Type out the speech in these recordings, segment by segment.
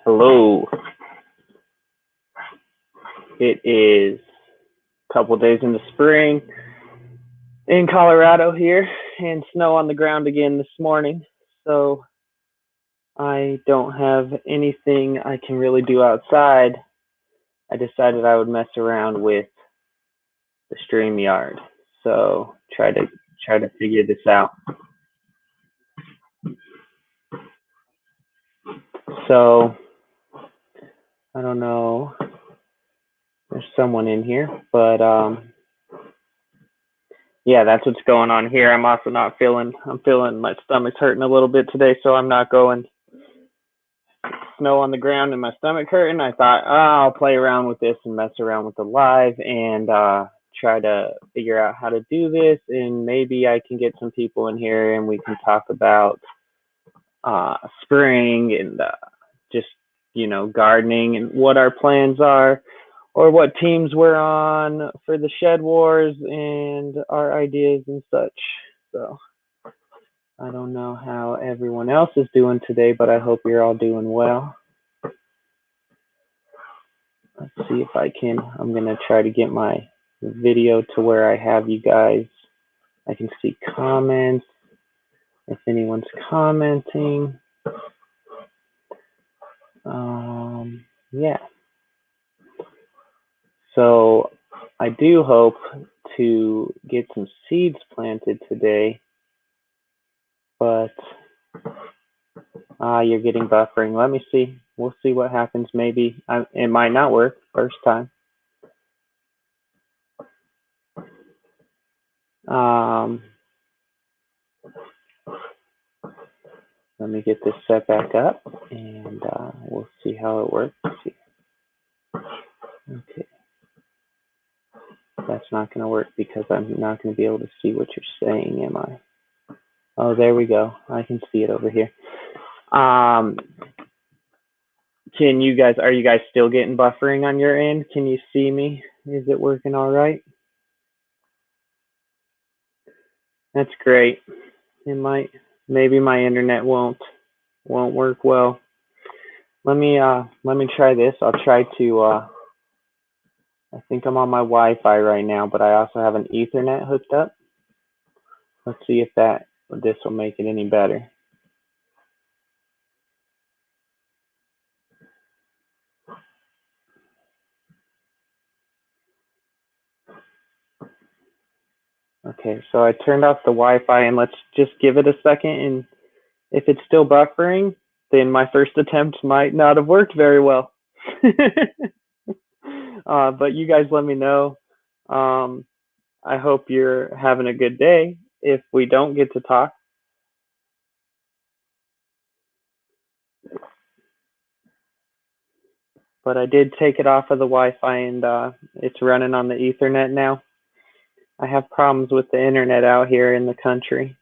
Hello. It is a couple days in the spring in Colorado here, and snow on the ground again this morning. So I don't have anything I can really do outside. I decided I would mess around with the StreamYard. So try to figure this out. So I don't know. There's someone in here, but yeah, that's what's going on here. I'm also not feeling. I'm feeling my stomach's hurting a little bit today, so I'm not going. Snow on the ground and my stomach hurting. I thought, I'll play around with this and mess around with the live and try to figure out how to do this, and maybe I can get some people in here and we can talk about spring and just gardening and what our plans are, or what teams we're on for the Shed Wars and our ideas and such. So I don't know how everyone else is doing today, but I hope you're all doing well. Let's see if I can. I'm going to try to get my video to where I have you guys. I can see comments if anyone's commenting. Yeah. So I do hope to get some seeds planted today, but you're getting buffering. Let me see. We'll see what happens. Maybe it might not work first time. Let me get this set back up, and we'll see how it works. Okay. That's not going to work because I'm not going to be able to see what you're saying, am I? Oh, there we go. I can see it over here. Are you guys still getting buffering on your end? Can you see me? Is it working all right? That's great. It might, maybe my internet won't work well. Let me try this. I'll try to I think I'm on my Wi-Fi right now, but I also have an Ethernet hooked up. Let's see if this will make it any better. Okay, so I turned off the Wi-Fi, and let's just give it a second, and if it's still buffering, then my first attempt might not have worked very well. But you guys let me know. I hope you're having a good day if we don't get to talk. But I did take it off of the Wi-Fi, and it's running on the Ethernet now. I have problems with the internet out here in the country.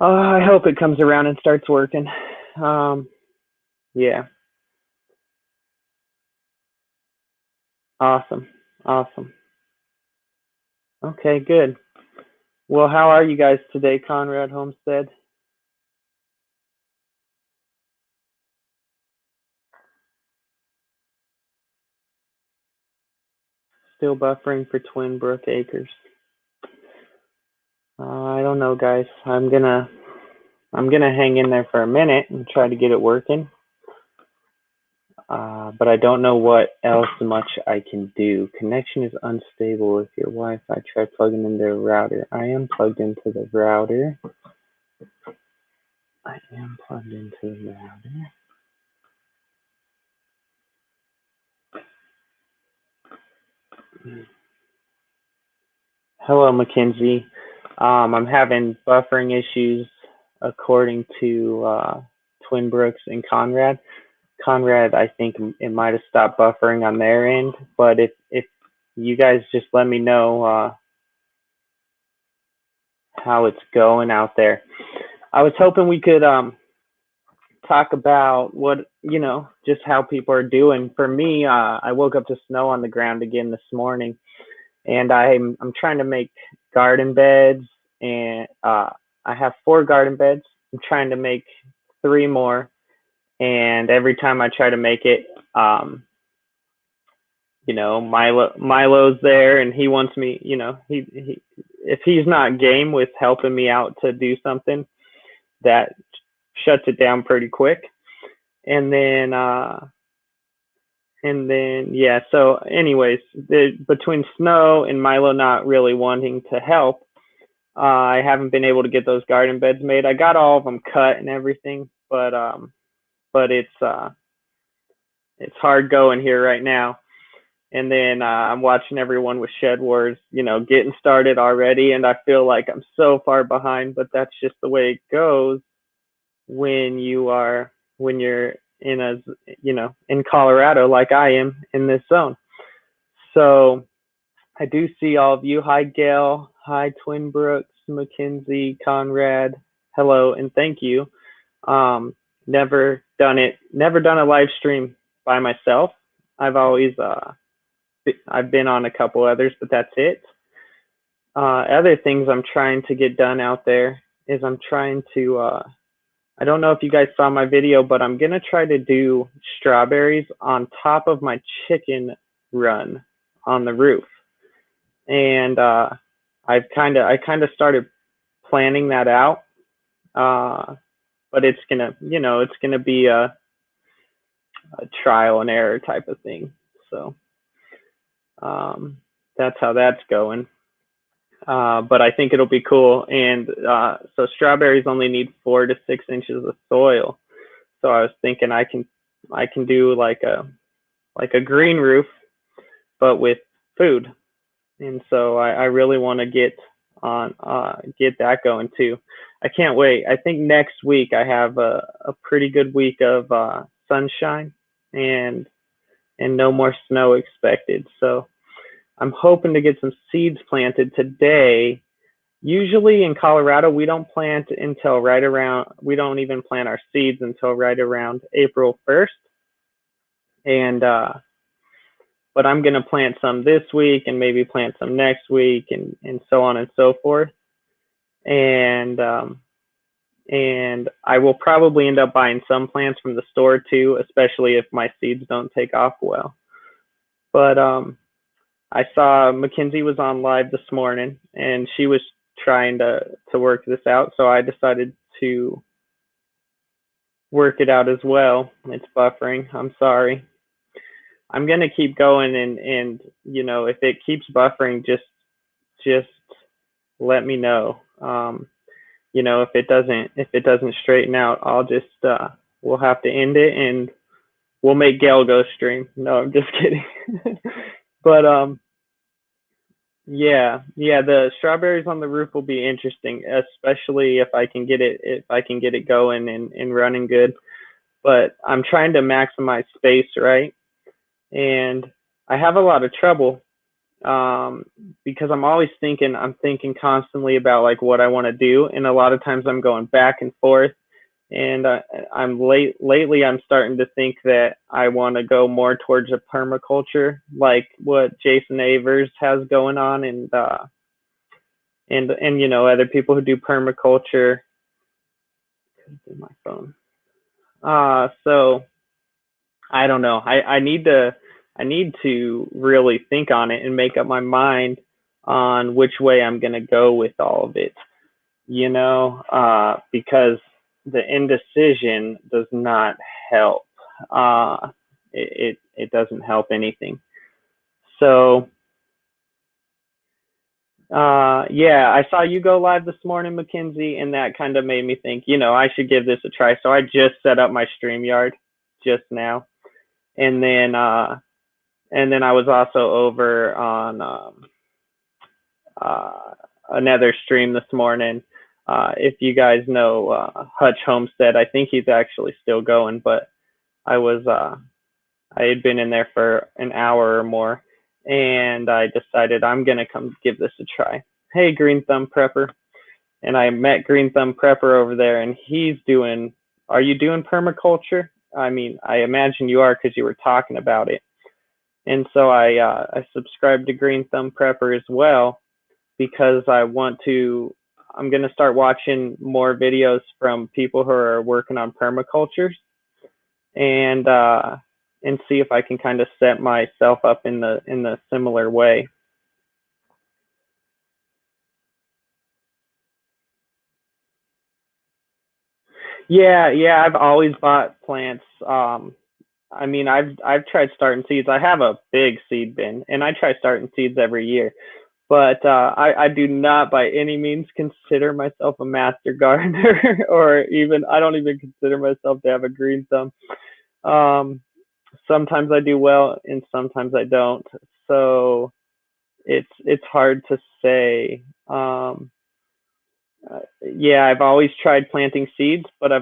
I hope it comes around and starts working. Yeah. Awesome. Okay, good. Well, how are you guys today, Conrad Homestead? Still buffering for Twin Brook Acres. I don't know, guys. I'm gonna hang in there for a minute and try to get it working. But I don't know what else much I can do. Connection is unstable with your Wi-Fi. Try plugging into the router. I am plugged into the router. Hello, Mackenzie. I'm having buffering issues according to Twin Brooks and Conrad. Conrad, I think it might have stopped buffering on their end, but if you guys just let me know how it's going out there. I was hoping we could talk about what just how people are doing. For me, I woke up to snow on the ground again this morning, and I'm trying to make garden beds, and I have 4 garden beds. I'm trying to make 3 more, and every time I try to make it, Milo's there, and he wants me. He if he's not game with helping me out to do something, that shuts it down pretty quick. And then yeah. So, anyways, between Snow and Milo not really wanting to help, I haven't been able to get those garden beds made. I got all of them cut and everything, but it's hard going here right now. And then I'm watching everyone with Shed Wars, getting started already, and I feel like I'm so far behind. But that's just the way it goes when you're in Colorado like I am in this zone. So I do see all of you. Hi, Gail. Hi, Twin Brooks, Mackenzie, Conrad. Hello, and thank you. Never done a live stream by myself. I've been on a couple others, but that's it. Other things I'm trying to get done out there is I'm trying to, I don't know if you guys saw my video, but I'm going to try to do strawberries on top of my chicken run on the roof. And I kind of started planning that out. But it's gonna be a trial and error type of thing. So that's how that's going. But I think it'll be cool. And so strawberries only need 4 to 6 inches of soil. So I was thinking I can do like a green roof, but with food. And so I really want to get that going too. I can't wait. I think next week I have a pretty good week of sunshine and no more snow expected. So I'm hoping to get some seeds planted today. Usually in Colorado, we don't even plant our seeds until right around April 1st. And, but I'm going to plant some this week and maybe plant some next week and so on and so forth. And I will probably end up buying some plants from the store too, especially if my seeds don't take off well. But I saw Mackenzie was on live this morning, and she was trying to work this out, so I decided to work it out as well. It's buffering. I'm sorry. I'm gonna keep going, and if it keeps buffering, just let me know. If it doesn't straighten out, I'll just we'll have to end it, and we'll make Gail go stream. No, I'm just kidding. But yeah, the strawberries on the roof will be interesting, especially if I can get it going and running good. But I'm trying to maximize space, right? And I have a lot of trouble because I'm thinking constantly about like what I want to do, and a lot of times I'm going back and forth. And lately I'm starting to think that I want to go more towards a permaculture, like what Jason Avers has going on, and other people who do permaculture. My phone. So I don't know. I need to really think on it and make up my mind on which way I'm gonna go with all of it. Because the indecision does not help. It doesn't help anything. So yeah, I saw you go live this morning, Mackenzie, and that kind of made me think, I should give this a try. So I just set up my StreamYard just now, and then And then I was also over on uh, another stream this morning. If you guys know Hutch Homestead, I think he's actually still going, but I was I had been in there for an hour or more, and I decided I'm gonna come give this a try. Hey, Green Thumb Prepper, and I met Green Thumb Prepper over there, and he's doing. Are you doing permaculture? I mean, I imagine you are because you were talking about it. And so I subscribed to Green Thumb Prepper as well because I'm going to start watching more videos from people who are working on permaculture and and see if I can kind of set myself up in the similar way. Yeah, I've always bought plants. I mean, I've tried starting seeds. I have a big seed bin, and I try starting seeds every year. But I do not by any means consider myself a master gardener, or even I don't even consider myself to have a green thumb. Um, Sometimes I do well, and sometimes I don't. So it's hard to say. Yeah, I've always tried planting seeds, but uh,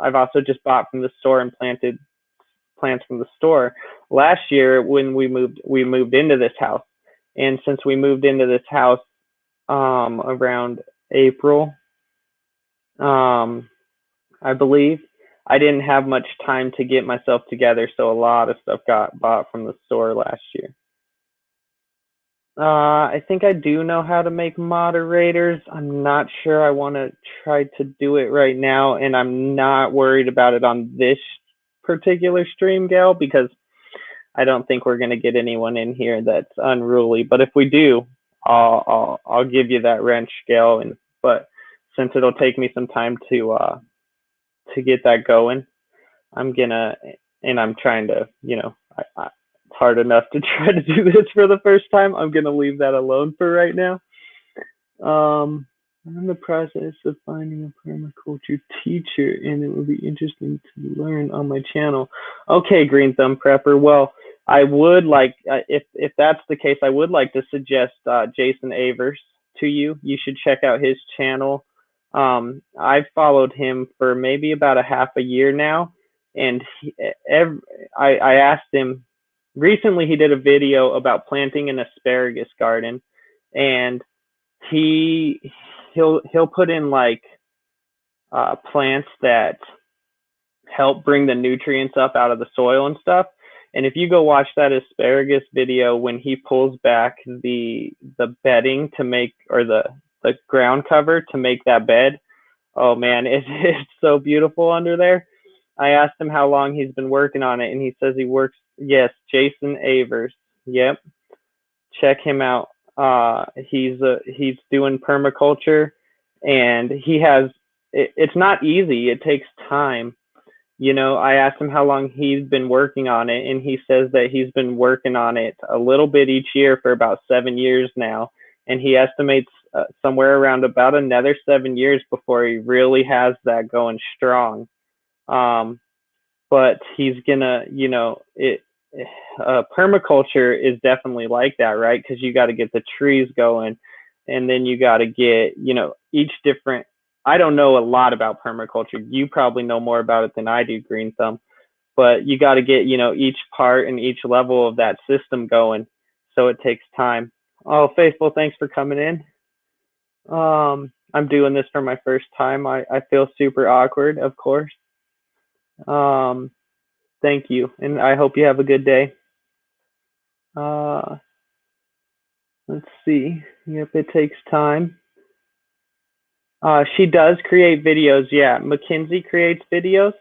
I've also just bought from the store and planted plants from the store. Last year when we moved into this house, and since we moved into this house around April, um, I believe, I didn't have much time to get myself together, so a lot of stuff got bought from the store last year. I think I do know how to make moderators. I'm not sure I want to try to do it right now, and I'm not worried about it on this particular stream, Gal, because I don't think we're going to get anyone in here that's unruly. But if we do, I'll give you that wrench, Gal. And but since it'll take me some time to get that going, I'm gonna and I'm trying to, it's hard enough to try to do this for the first time. I'm gonna leave that alone for right now. I'm in the process of finding a permaculture teacher, and it will be interesting to learn on my channel. Okay, Green Thumb Prepper. Well, I would like, if that's the case, I would like to suggest Jason Avers to you. You should check out his channel. I've followed him for maybe about a half a year now, and I asked him recently. He did a video about planting an asparagus garden, and he he'll put in like plants that help bring the nutrients up out of the soil and stuff. And if you go watch that asparagus video when he pulls back the bedding to make, or the ground cover to make that bed, oh man, it's so beautiful under there. I asked him how long he's been working on it, and he says he works. Yes, Jason Avers. Yep, check him out. He's doing permaculture, and it's not easy. It takes time. I asked him how long he's been working on it, and he says that he's been working on it a little bit each year for about 7 years now, and he estimates somewhere around about another 7 years before he really has that going strong. Um, but he's gonna, permaculture is definitely like that, right? Because you got to get the trees going, and then you got to get, each different. I don't know a lot about permaculture. You probably know more about it than I do, Green Thumb. But you got to get, each part and each level of that system going. So it takes time. Oh, Faithful, thanks for coming in. I'm doing this for my first time. I feel super awkward, of course. Um, Thank you, and I hope you have a good day. Uh, let's see. Yep, it takes time. She does create videos. Yeah, Mackenzie creates videos.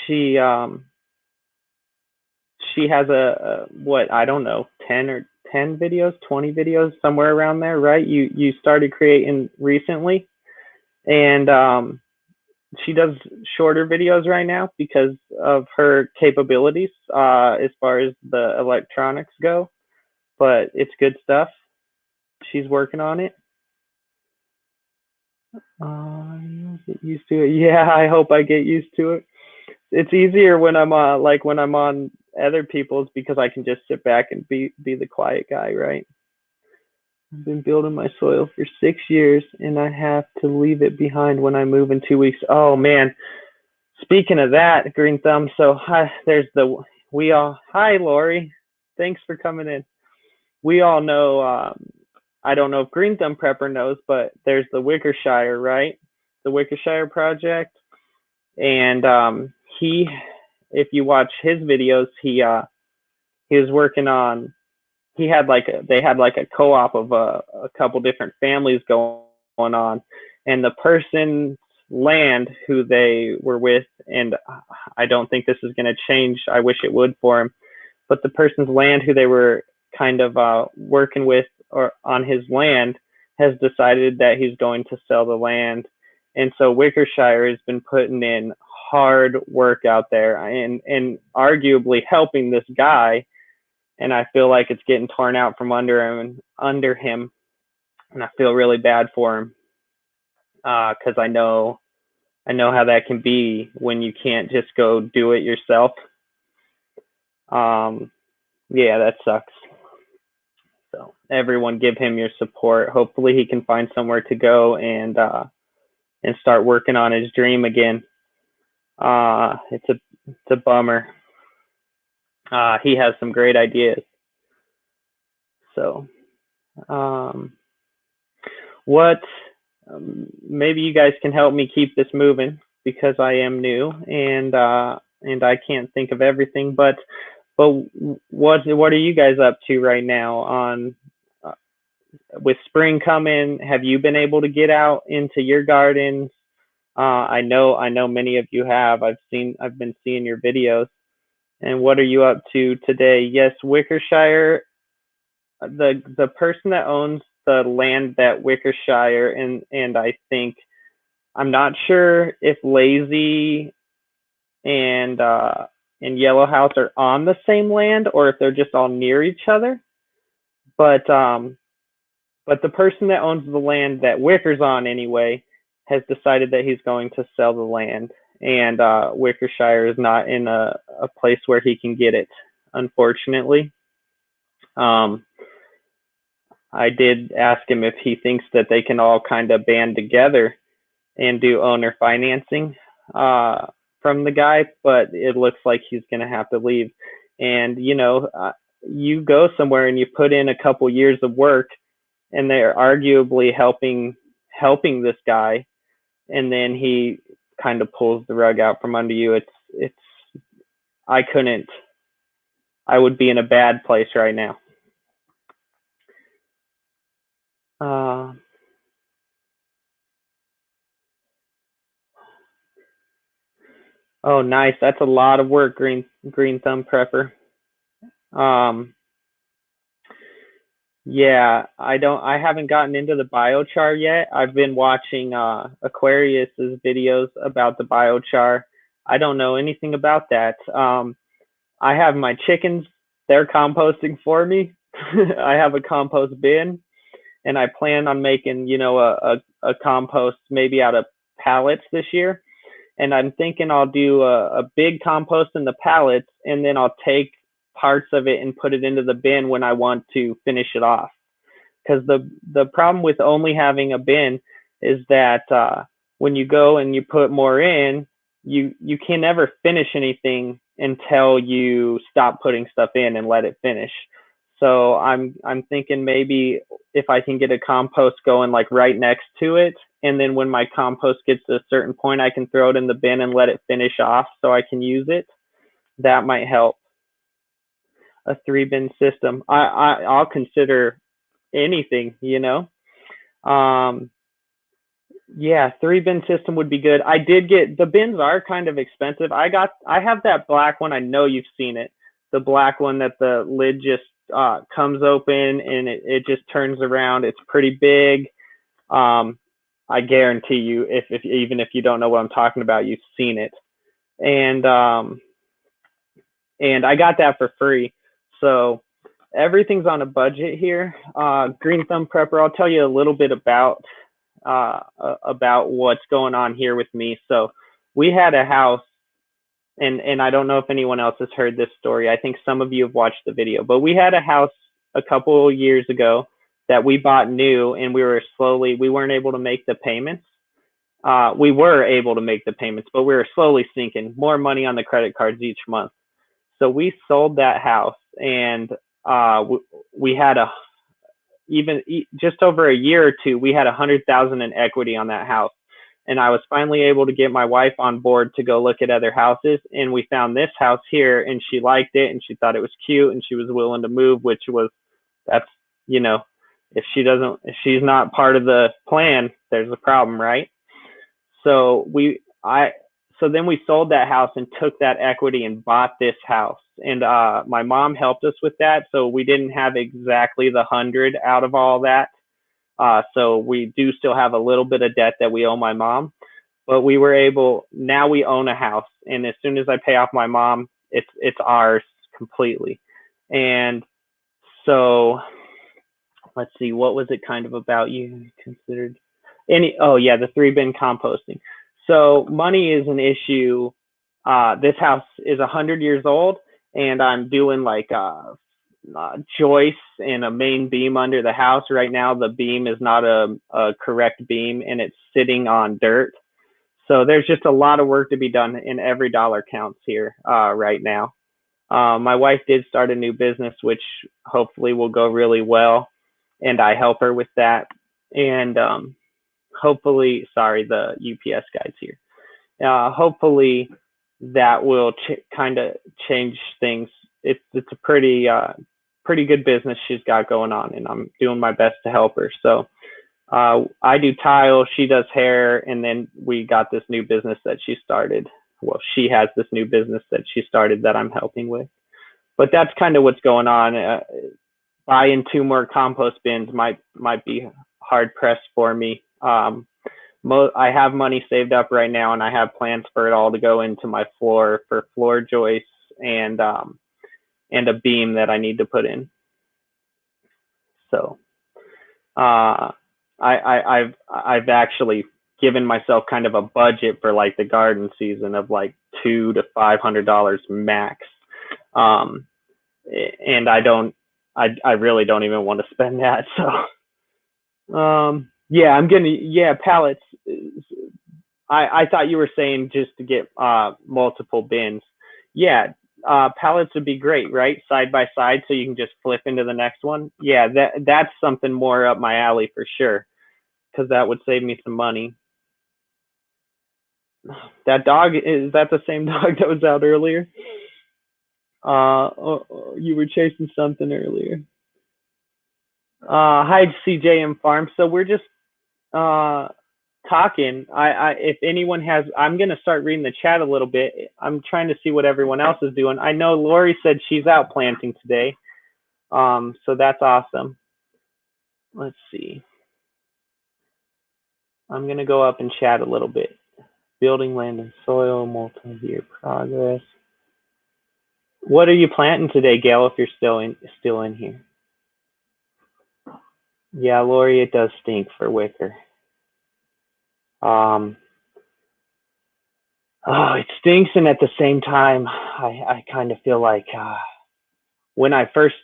She she has a what, I don't know, 10 videos, 20 videos, somewhere around there, right? You started creating recently, and she does shorter videos right now because of her capabilities as far as the electronics go. But it's good stuff. She's working on it. Get used to it. Yeah, I hope I get used to it. It's easier when I'm like when I'm on other people's because I can just sit back and be the quiet guy, right? I've been building my soil for 6 years, and I have to leave it behind when I move in 2 weeks. Oh man! Speaking of that, Green Thumb. So hi, there's the we all. Hi, Lori. Thanks for coming in. We all know. I don't know if Green Thumb Prepper knows, but there's the Wickershire, right? The Wickershire project, and he, if you watch his videos, he was working on. He had they had like a co-op of a couple different families going on, and the person's land who they were with, and I don't think this is going to change. I wish it would for him, but the person's land who they were kind of working with or on his land has decided that he's going to sell the land, and so Wickershire has been putting in hard work out there and arguably helping this guy, and I feel like it's getting torn out from under him, and I feel really bad for him because I know how that can be when you can't just go do it yourself. Yeah, that sucks. So everyone give him your support. Hopefully he can find somewhere to go and start working on his dream again. It's a bummer. He has some great ideas. So what maybe you guys can help me keep this moving because I am new and I can't think of everything. But what are you guys up to right now on with spring coming? Have you been able to get out into your gardens? I know many of you have. I've been seeing your videos. And what are you up to today? Yes, Wickershire. The person that owns the land that Wickershire and I think I'm not sure if Lazy and Yellow House are on the same land or if they're just all near each other. But the person that owns the land that Wicker's on anyway has decided that he's going to sell the land, and Wickershire is not in a place where he can get it, unfortunately. I did ask him if he thinks that they can all kind of band together and do owner financing from the guy, but it looks like he's going to have to leave. And, you go somewhere and you put in a couple years of work and they're arguably helping this guy, and then he kind of pulls the rug out from under you. I would be in a bad place right now. Oh, nice. That's a lot of work, Green Thumb Prepper. Yeah, I haven't gotten into the biochar yet. I've been watching Aquarius's videos about the biochar. I don't know anything about that. I have my chickens, they're composting for me. I have a compost bin, and I plan on making, a compost maybe out of pallets this year. And I'm thinking I'll do a big compost in the pallets, and then I'll take parts of it and put it into the bin when I want to finish it off. Because the problem with only having a bin is that when you go and you put more in, you can never finish anything until you stop putting stuff in and let it finish. So I'm thinking maybe if I can get a compost going like right next to it, and then when my compost gets to a certain point, I can throw it in the bin and let it finish off so I can use it. That might help. A 3-bin system. I'll consider anything, Yeah, 3-bin system would be good. I did get the bins are kind of expensive. I have that black one. I know you've seen it. The black one that the lid just comes open and it just turns around. It's pretty big. I guarantee you, if even if you don't know what I'm talking about, you've seen it. And I got that for free. So everything's on a budget here. Green Thumb Prepper, I'll tell you a little bit about what's going on here with me. So we had a house, and I don't know if anyone else has heard this story. I think some of you have watched the video, but we had a house a couple of years ago that we bought new, and we weren't able to make the payments. We were able to make the payments, but we were slowly sinking more money on the credit cards each month. So we sold that house, and we had just over a year or two, we had 100,000 in equity on that house. And I was finally able to get my wife on board to go look at other houses. And we found this house here, and she liked it, and she thought it was cute, and she was willing to move, that's, if she's not part of the plan, there's a problem, right? So then we sold that house and took that equity and bought this house. And my mom helped us with that. So we didn't have exactly the 100 out of all that. So we do still have a little bit of debt that we owe my mom, but now we own a house. And as soon as I pay off my mom, it's ours completely. And so let's see, what was it kind of about you considered? The 3-bin composting. So money is an issue. This house is 100 years old, and I'm doing like joists and a main beam under the house. Right now, the beam is not a correct beam, and it's sitting on dirt. So there's just a lot of work to be done, and every dollar counts here right now. My wife did start a new business, which hopefully will go really well, and I help her with that. And hopefully, sorry, the UPS guy's here. Hopefully that will kind of change things. It's a pretty good business she's got going on, and I'm doing my best to help her. So I do tile, she does hair, and then we got this new business that she started. Well, she has this new business that she started that I'm helping with. But that's kind of what's going on. Buying 2 more compost bins might be hard pressed for me. I have money saved up right now, and I have plans for it all to go into my floor for floor joists and a beam that I need to put in. So I've actually given myself kind of a budget for like the garden season of like $200 to $500 max. And I really don't even want to spend that. So pallets. I thought you were saying just to get multiple bins. Yeah, pallets would be great, right? Side by side, so you can just flip into the next one. Yeah, that's something more up my alley for sure, because that would save me some money. That dog, is that the same dog that was out earlier? You were chasing something earlier. Hi, CJM Farm. So we're just talking. If anyone has, I'm gonna start reading the chat a little bit. I'm trying to see what everyone else is doing. I know Lori said she's out planting today, so that's awesome. Let's see. I'm gonna go up and chat a little bit. Building land and soil, multi-year progress. What are you planting today, Gail? If you're still in here. Yeah, Lori, it does stink for Wicker. It stinks, and at the same time, I kind of feel like when I first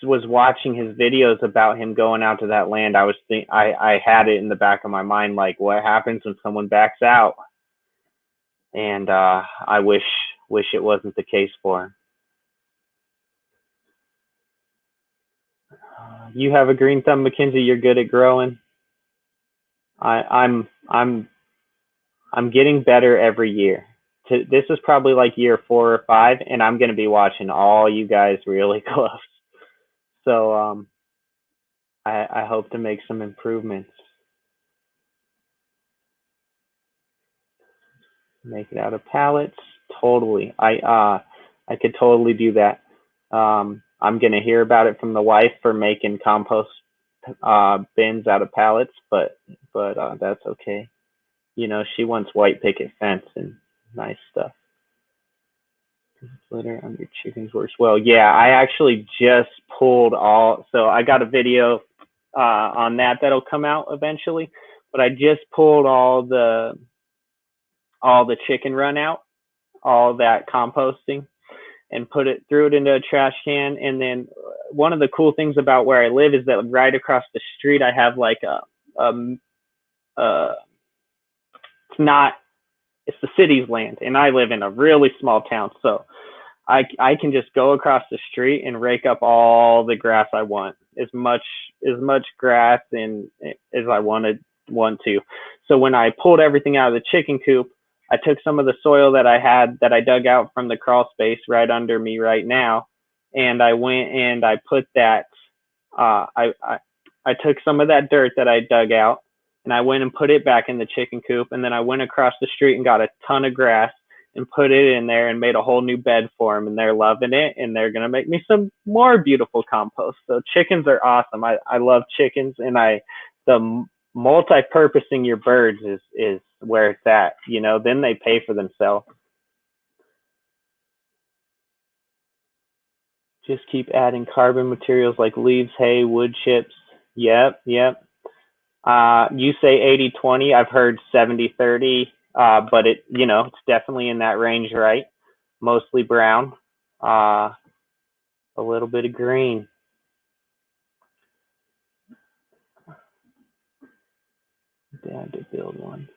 was watching his videos about him going out to that land, I had it in the back of my mind, like, what happens when someone backs out? And I wish it wasn't the case for him. You have a green thumb, Mackenzie. You're good at growing. I'm getting better every year. This is probably like year 4 or 5, and I'm going to be watching all you guys really close. So I hope to make some improvements. Make it out of pallets. Totally. I could totally do that. I'm going to hear about it from the wife for making compost bins out of pallets, but that's okay. You know, she wants white picket fence and nice stuff. Litter under chickens works well. Yeah, I actually just pulled so I got a video on that'll come out eventually, but I just pulled all the chicken run out. all that composting and threw it into a trash can. And then one of the cool things about where I live is that right across the street I have like a it's not it's the city's land, and I live in a really small town, so I can just go across the street and rake up all the grass I want, as much grass and as I want to. So when I pulled everything out of the chicken coop, I took some of the soil that I dug out from the crawl space right under me right now, and I went and I put that I took some of that dirt that I dug out and I went and put it back in the chicken coop, and then I went across the street and got a ton of grass and put it in there and made a whole new bed for them, and they're loving it, and they're going to make me some more beautiful compost. So chickens are awesome. I love chickens, and the multi-purposing your birds is where it's at, then they pay for themselves. Just keep adding carbon materials like leaves, hay, wood chips. Yep, yep. You say 80-20. I've heard 70-30, but it's definitely in that range, right? Mostly brown, a little bit of green. Dad to build one.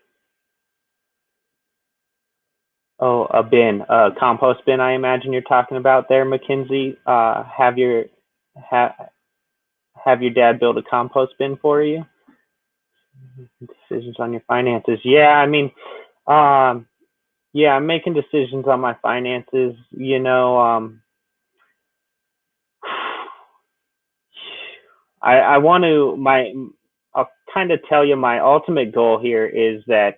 Oh, a bin, a compost bin. I imagine you're talking about there, Mackenzie. Have your dad build a compost bin for you. Decisions on your finances. Yeah, I mean, yeah, I'm making decisions on my finances. I want to I'll kind of tell you my ultimate goal here is that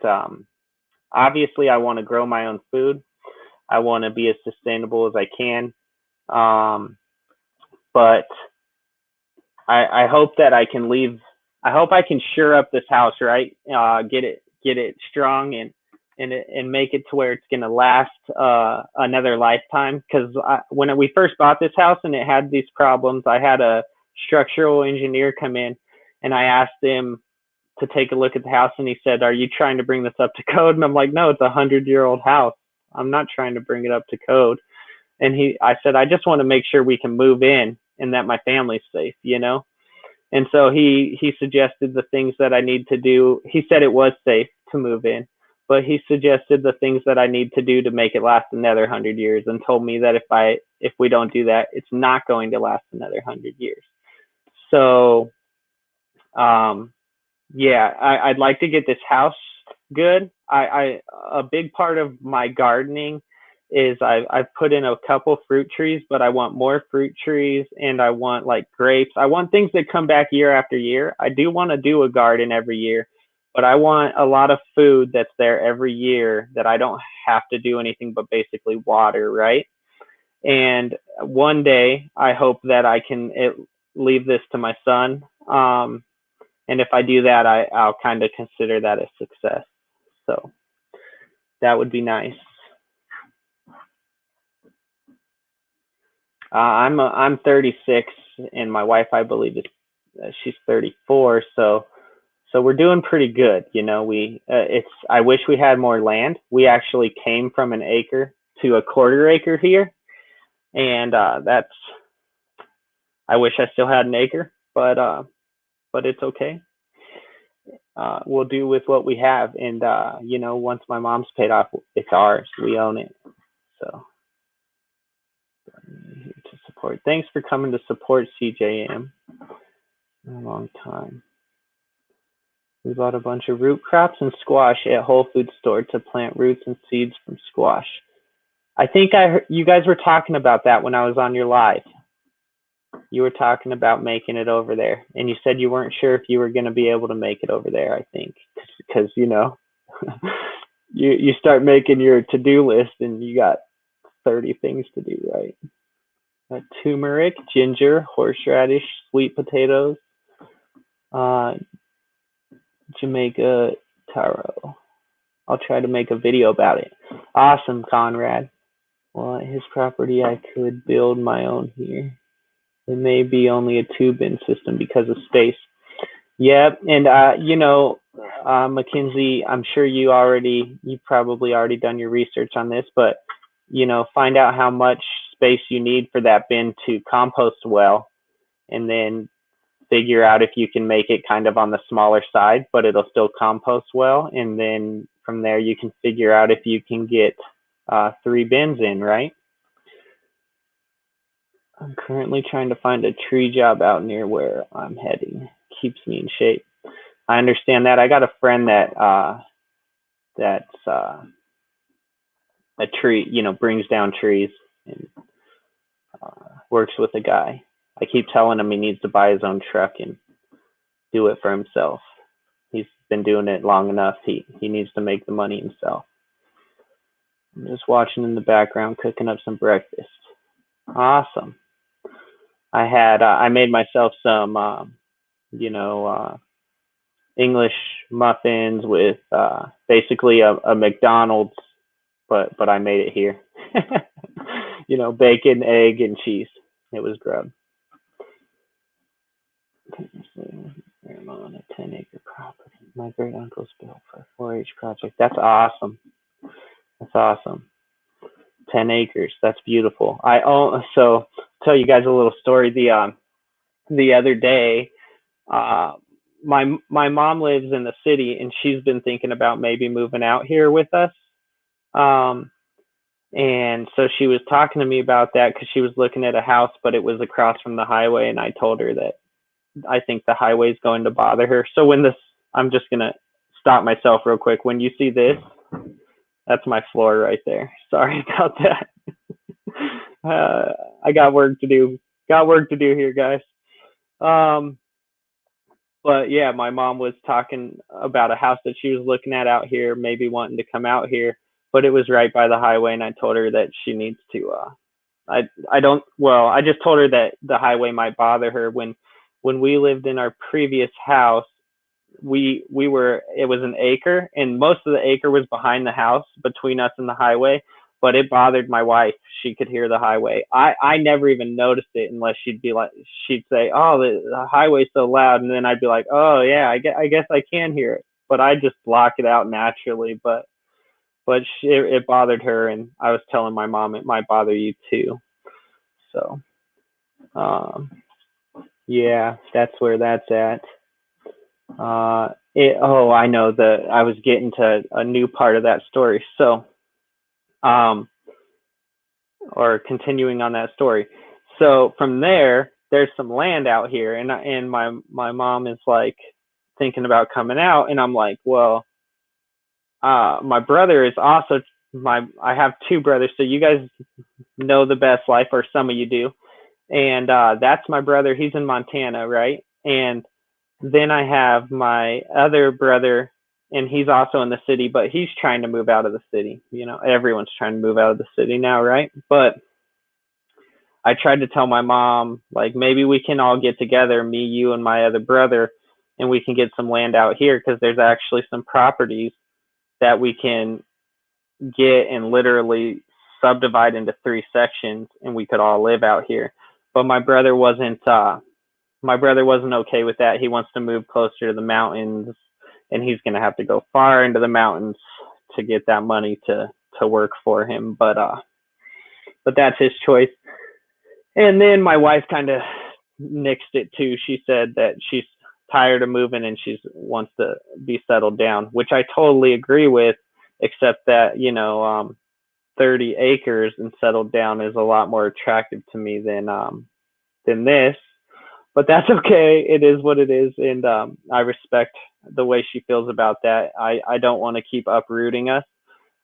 obviously I want to grow my own food. I want to be as sustainable as I can. But I hope that I can shore up this house, right? Get it strong and make it to where it's going to last another lifetime. Because when we first bought this house and it had these problems, I had a structural engineer come in, and I asked him to take a look at the house, and he said, "Are you trying to bring this up to code?" And I'm like, "No, it's a 100-year-old house. I'm not trying to bring it up to code." And I said, "I just want to make sure we can move in and that my family's safe, And so he suggested the things that I need to do. He said it was safe to move in, but he suggested the things that I need to do to make it last another 100 years, and told me that if we don't do that, it's not going to last another 100 years. So, yeah, I'd like to get this house good. A big part of my gardening is I've put in a couple fruit trees, but I want more fruit trees, and I want like grapes. I want things that come back year after year. I do want to do a garden every year, but I want a lot of food that's there every year that I don't have to do anything but basically water, right? And one day I hope that I can leave this to my son. And if I do that, I'll kind of consider that a success. So that would be nice. I'm 36, and my wife, I believe, she's 34. So we're doing pretty good. I wish we had more land. We actually came from an acre to a quarter acre here, and I wish I still had an acre, but it's okay. We'll do with what we have, and once my mom's paid off, it's ours. We own it. So to support. Thanks for coming to support CJM. A long time. We bought a bunch of root crops and squash at Whole Foods store to plant roots and seeds from squash. I think you guys were talking about that when I was on your live. You were talking about making it over there, and you said you weren't sure if you were going to be able to make it over there, I think, because you start making your to-do list and you got 30 things to do, right? Turmeric, ginger, horseradish, sweet potatoes, Jamaica taro. I'll try to make a video about it. Awesome, Conrad. Well, at his property, I could build my own here. It may be only a two-bin system because of space. Yep, and Mackenzie, I'm sure you probably already done your research on this, but find out how much space you need for that bin to compost well, and then figure out if you can make it kind of on the smaller side, but it'll still compost well. And then from there, you can figure out if you can get 3 bins in, right? I'm currently trying to find a tree job out near where I'm heading. Keeps me in shape. I understand that. I got a friend that's a tree, brings down trees and works with a guy. I keep telling him he needs to buy his own truck and do it for himself. He's been doing it long enough. He needs to make the money himself. I'm just watching in the background, cooking up some breakfast. Awesome. I made myself some English muffins with basically a McDonald's, but I made it here. Bacon, egg, and cheese. It was grub. I'm on a 10-acre property. My great uncle's built for a 4-H project. That's awesome. That's awesome. 10 acres. That's beautiful. So tell you guys a little story. The other day, my mom lives in the city, and she's been thinking about maybe moving out here with us. And so she was talking to me about that because she was looking at a house, but it was across from the highway, and I told her that I think the highway is going to bother her. So I'm just gonna stop myself real quick. When you see this, that's my floor right there. Sorry about that. I got work to do. Got work to do here, guys. But yeah, my mom was talking about a house that she was looking at out here, maybe wanting to come out here, but it was right by the highway, and I told her that she needs to. I just told her that the highway might bother her. When we lived in our previous house, it was an acre, and most of the acre was behind the house between us and the highway, but it bothered my wife. She could hear the highway. I never even noticed it unless she'd say, oh, the highway's so loud, and then I'd be like, oh yeah, I guess I can hear it, but I just block it out naturally. But it bothered her, and I was telling my mom it might bother you too. So yeah, that's where that's at. I know I was getting to a new part of that story. So, or continuing on that story. So from there's some land out here, and my mom is like thinking about coming out, and I'm like, well, my brother is also I have 2 brothers, so you guys know the best life, or some of you do, and that's my brother. He's in Montana, right? And then I have my other brother, and he's also in the city, but he's trying to move out of the city. Everyone's trying to move out of the city now, right? But I tried to tell my mom, like, maybe we can all get together, me, you, and my other brother, and we can get some land out here, because there's actually some properties that we can get and literally subdivide into 3 sections, and we could all live out here. But my brother wasn't okay with that. He wants to move closer to the mountains, and he's going to have to go far into the mountains to get that money to work for him. But that's his choice. And then my wife kind of nixed it too. She said that she's tired of moving and she wants to be settled down, which I totally agree with, except that 30 acres and settled down is a lot more attractive to me than this. But that's okay. It is what it is, and I respect the way she feels about that. I don't want to keep uprooting us.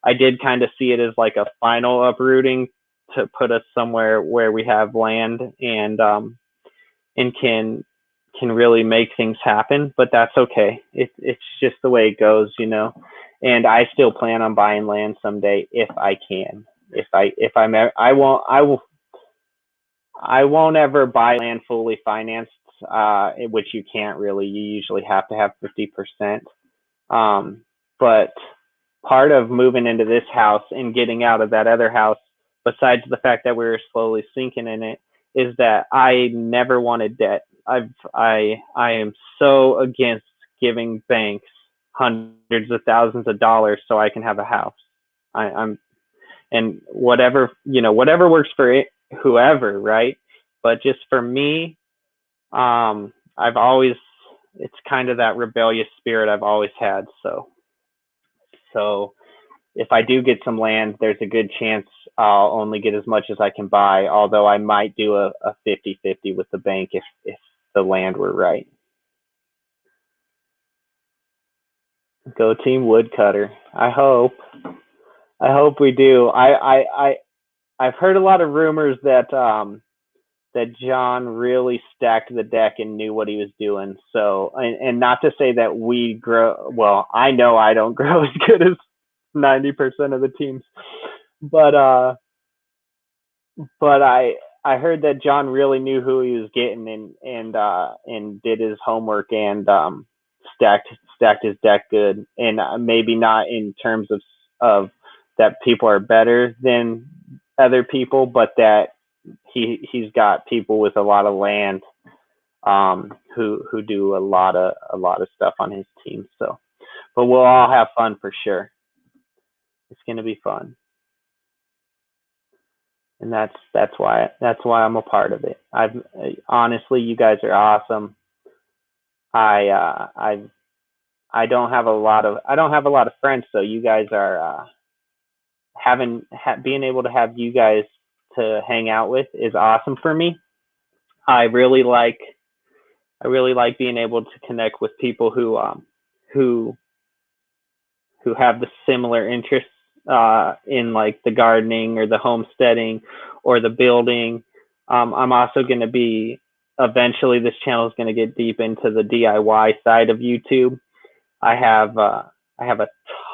I did kind of see it as like a final uprooting to put us somewhere where we have land and can really make things happen. But that's okay. It's just the way it goes, And I still plan on buying land someday if I can. I won't ever buy land fully financed, which you can't really. You usually have to have 50%. But part of moving into this house and getting out of that other house, besides the fact that we were slowly sinking in it, is that I never wanted debt. I am so against giving banks hundreds of thousands of dollars so I can have a house. and whatever works for it, whoever, right? But just for me, I've always, it's kind of that rebellious spirit I've always had. So if I do get some land, there's a good chance I'll only get as much as I can buy, although I might do a 50-50 with the bank if the land were right. Go team woodcutter. I hope we do. I've heard a lot of rumors that that John really stacked the deck and knew what he was doing. So, and not to say that we grow, well, I know I don't grow as good as 90% of the teams, but I heard that John really knew who he was getting and did his homework and stacked his deck good, and maybe not in terms of that people are better than other people, but that he's got people with a lot of land who do a lot of stuff on his team. So, but we'll all have fun for sure. It's gonna be fun, and that's why I'm a part of it. Honestly, you guys are awesome. I don't have a lot of friends, so you guys are being able to have you guys to hang out with is awesome for me. I really like being able to connect with people who have the similar interests in like the gardening or the homesteading or the building. I'm also going to be, eventually this channel is going to get deep into the DIY side of YouTube. I have a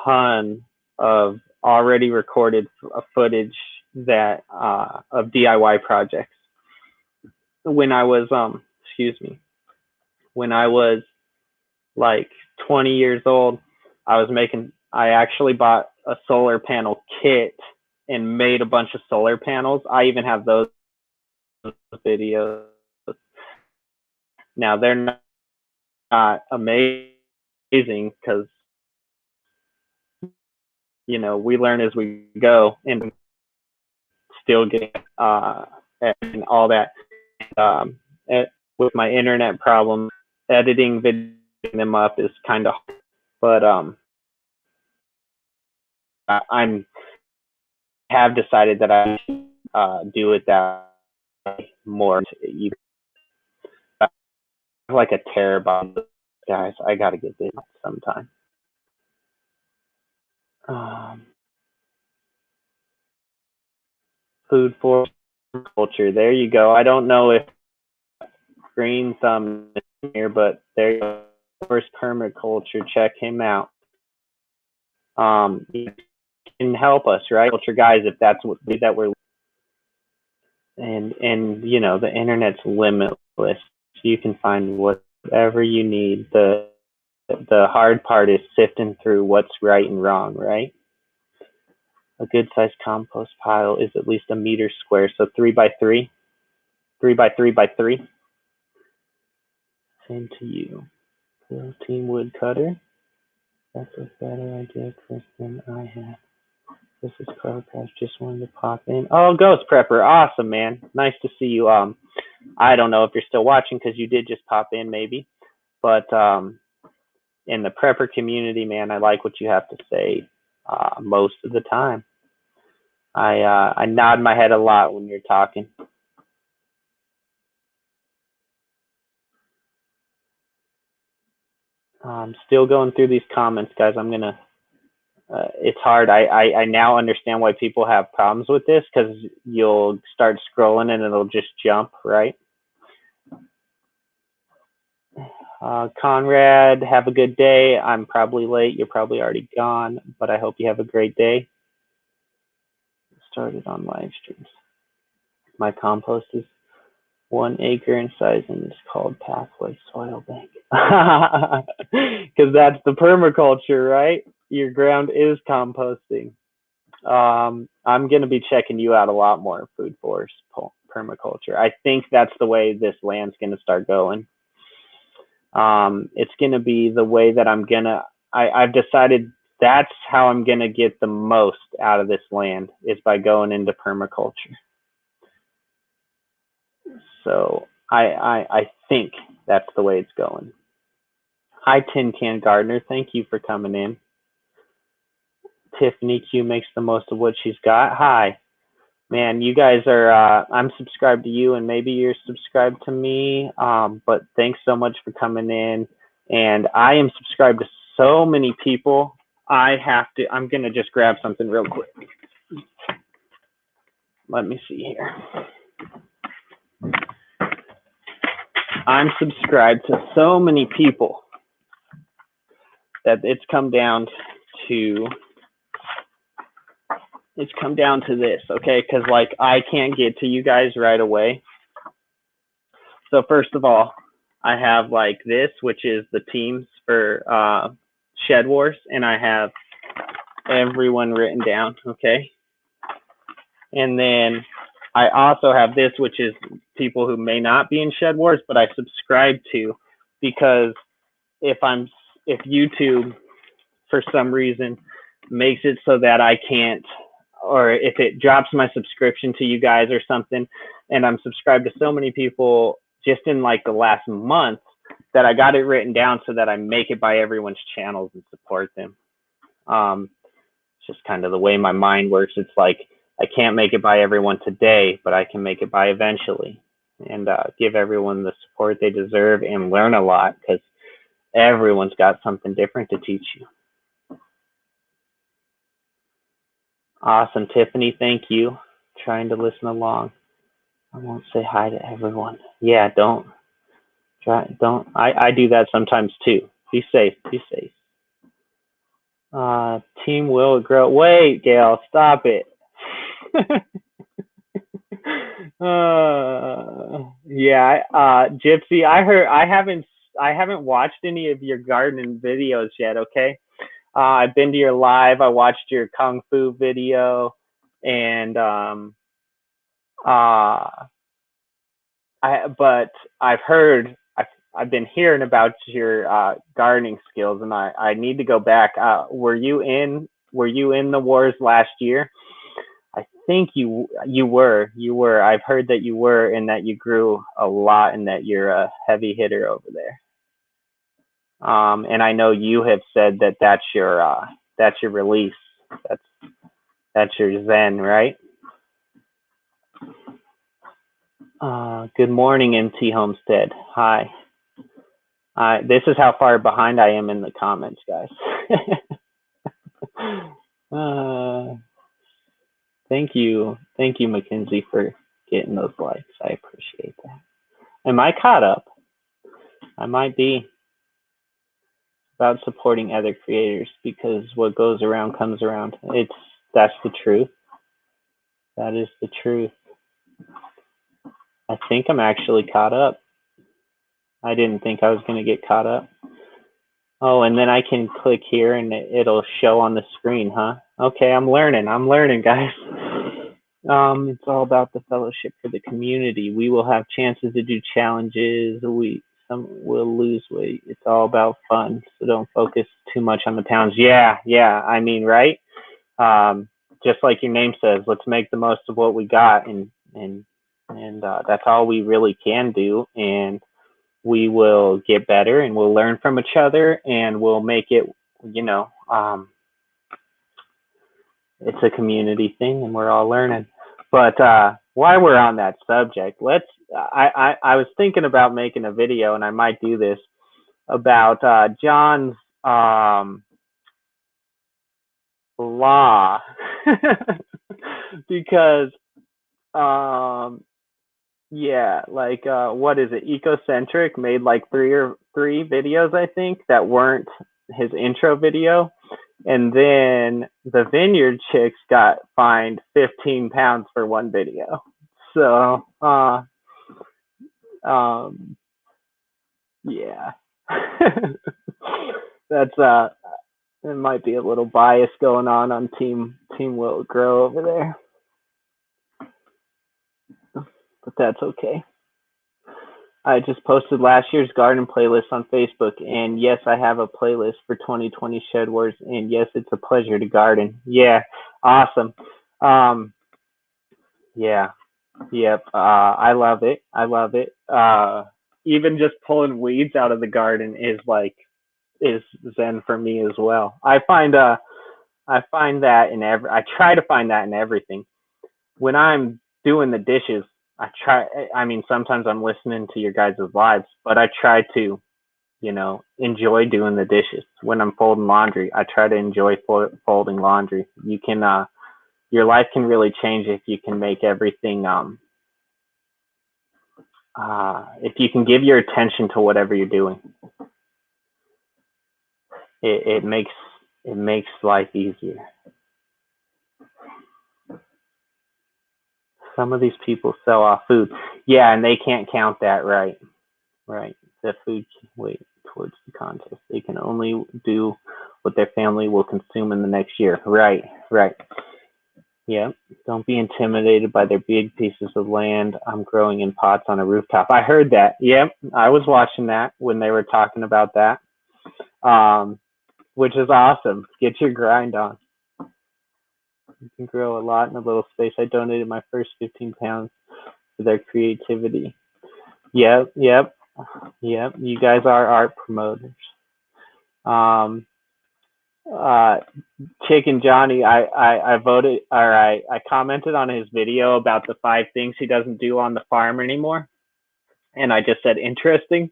ton of already recorded footage that of DIY projects. When I was when I was like 20 years old, I actually bought a solar panel kit and made a bunch of solar panels. I even have those videos. Now they're not amazing because we learn as we go and still getting and all that. With my internet problems, editing them up is kind of hard, but I have decided that I do it that way more. You like a terabyte, guys. I gotta get this sometime. Food for culture. There you go. I don't know if Green Thumb is here, but there you go. First permaculture. Check him out. He can help us, right? Culture guys, if that's what that we're. And the internet's limitless. You can find whatever you need. The hard part is sifting through what's right and wrong, right? A good sized compost pile is at least a meter square, so 3 by 3, 3 by 3 by 3. Same to you. Little team woodcutter. That's a better idea, Chris, than I had. This is Crowcast. Just wanted to pop in. Oh, Ghost Prepper. Awesome, man. Nice to see you. I don't know if you're still watching because you did just pop in maybe. But in the prepper community, man, I like what you have to say most of the time. I nod my head a lot when you're talking. Still going through these comments, guys. I'm going to it's hard. I now understand why people have problems with this, because you'll start scrolling and it'll just jump, right? Conrad, have a good day. I'm probably late. You're probably already gone, but I hope you have a great day. Started on live streams. My compost is 1 acre in size and it's called Pathway Soil Bank. Because that's the permaculture, right? Your ground is composting. I'm going to be checking you out a lot more, Food Forest Permaculture. I think that's the way this land's going to start going. It's going to be the way that I've decided that's how I'm gonna get the most out of this land, is by going into permaculture. So I think that's the way it's going. Hi, Tin Can Gardener. Thank you for coming in. Tiffany Q makes the most of what she's got. Hi. Man, you guys are, I'm subscribed to you and maybe you're subscribed to me. But thanks so much for coming in. And I am subscribed to so many people. I'm going to just grab something real quick. Let me see here. I'm subscribed to so many people that it's come down to this, okay? Because like I can't get to you guys right away. So first of all, I have like this, which is the teams for Shedwars, and I have everyone written down, okay? And then I also have this, which is people who may not be in Shedwars, but I subscribe to, because if YouTube for some reason makes it so that I can't, or if it drops my subscription to you guys or something, and I'm subscribed to so many people just in like the last month, that I got it written down so that I make it by everyone's channels and support them. It's just kind of the way my mind works. It's like I can't make it by everyone today, but I can make it by eventually, and give everyone the support they deserve and learn a lot, because everyone's got something different to teach you. Awesome, Tiffany. Thank you. Trying to listen along. I won't say hi to everyone. Yeah, don't. I do that sometimes too. Be safe. Be safe. Team will grow. Wait, Gail, stop it. Yeah, Gypsy. I haven't watched any of your gardening videos yet. Okay. I've been to your live. I watched your Kung Fu video, and but I've been hearing about your gardening skills, and I need to go back. Were you in the wars last year? I think you were. I've heard that you were, and that you grew a lot, and that you're a heavy hitter over there. And I know you have said that that's your release. That's your zen, right? Good morning, MT Homestead. Hi. This is how far behind I am in the comments, guys. Thank you, Mackenzie, for getting those likes. I appreciate that. Am I caught up? I might be. About supporting other creators, because what goes around comes around. That's the truth. That is the truth. I think I'm actually caught up. I didn't think I was going to get caught up. Oh, and then I can click here and it'll show on the screen, huh? Okay, I'm learning, guys. It's all about the fellowship for the community. We will have chances to do challenges. Some will lose weight. It's all about fun, so don't focus too much on the pounds. Yeah. I mean, right? Just like your name says, let's make the most of what we got, and that's all we really can do. And we will get better, and we'll learn from each other, and we'll make it. It's a community thing, and we're all learning. But while we're on that subject, I was thinking about making a video, and I might do this, about John's law. Because what is it? Ecocentric made like three videos, I think, that weren't his intro video. And then the Vineyard Chicks got fined 15 pounds for one video. So, yeah. That's there might be a little bias going on Team Will Grow over there. But that's okay. I just posted last year's garden playlist on Facebook, and yes, I have a playlist for 2020 Shedwars, and yes, it's a pleasure to garden. Yeah, awesome. Um, yeah, yep. I love it. I love it. Even just pulling weeds out of the garden is zen for me as well. I find that in I try to find that in everything. When I'm doing the dishes, I try. I mean, sometimes I'm listening to your guys' lives, but I try to, enjoy doing the dishes. When I'm folding laundry, I try to enjoy folding laundry. Your life can really change if you can make everything. If you can give your attention to whatever you're doing, it makes life easier. Some of these people sell off food, yeah, and they can't count that, right? Right. The food weight towards the contest. They can only do what their family will consume in the next year. Right. Right. Yeah. Don't be intimidated by their big pieces of land. I'm growing in pots on a rooftop. I heard that. Yep. I was watching that when they were talking about that. Which is awesome. Get your grind on. You can grow a lot in a little space. I donated my first 15 pounds for their creativity. Yep. Yep. Yep. You guys are art promoters. Um, uh, Chicken Johnny, I voted, or I commented on his video about the 5 things he doesn't do on the farm anymore, and I just said interesting,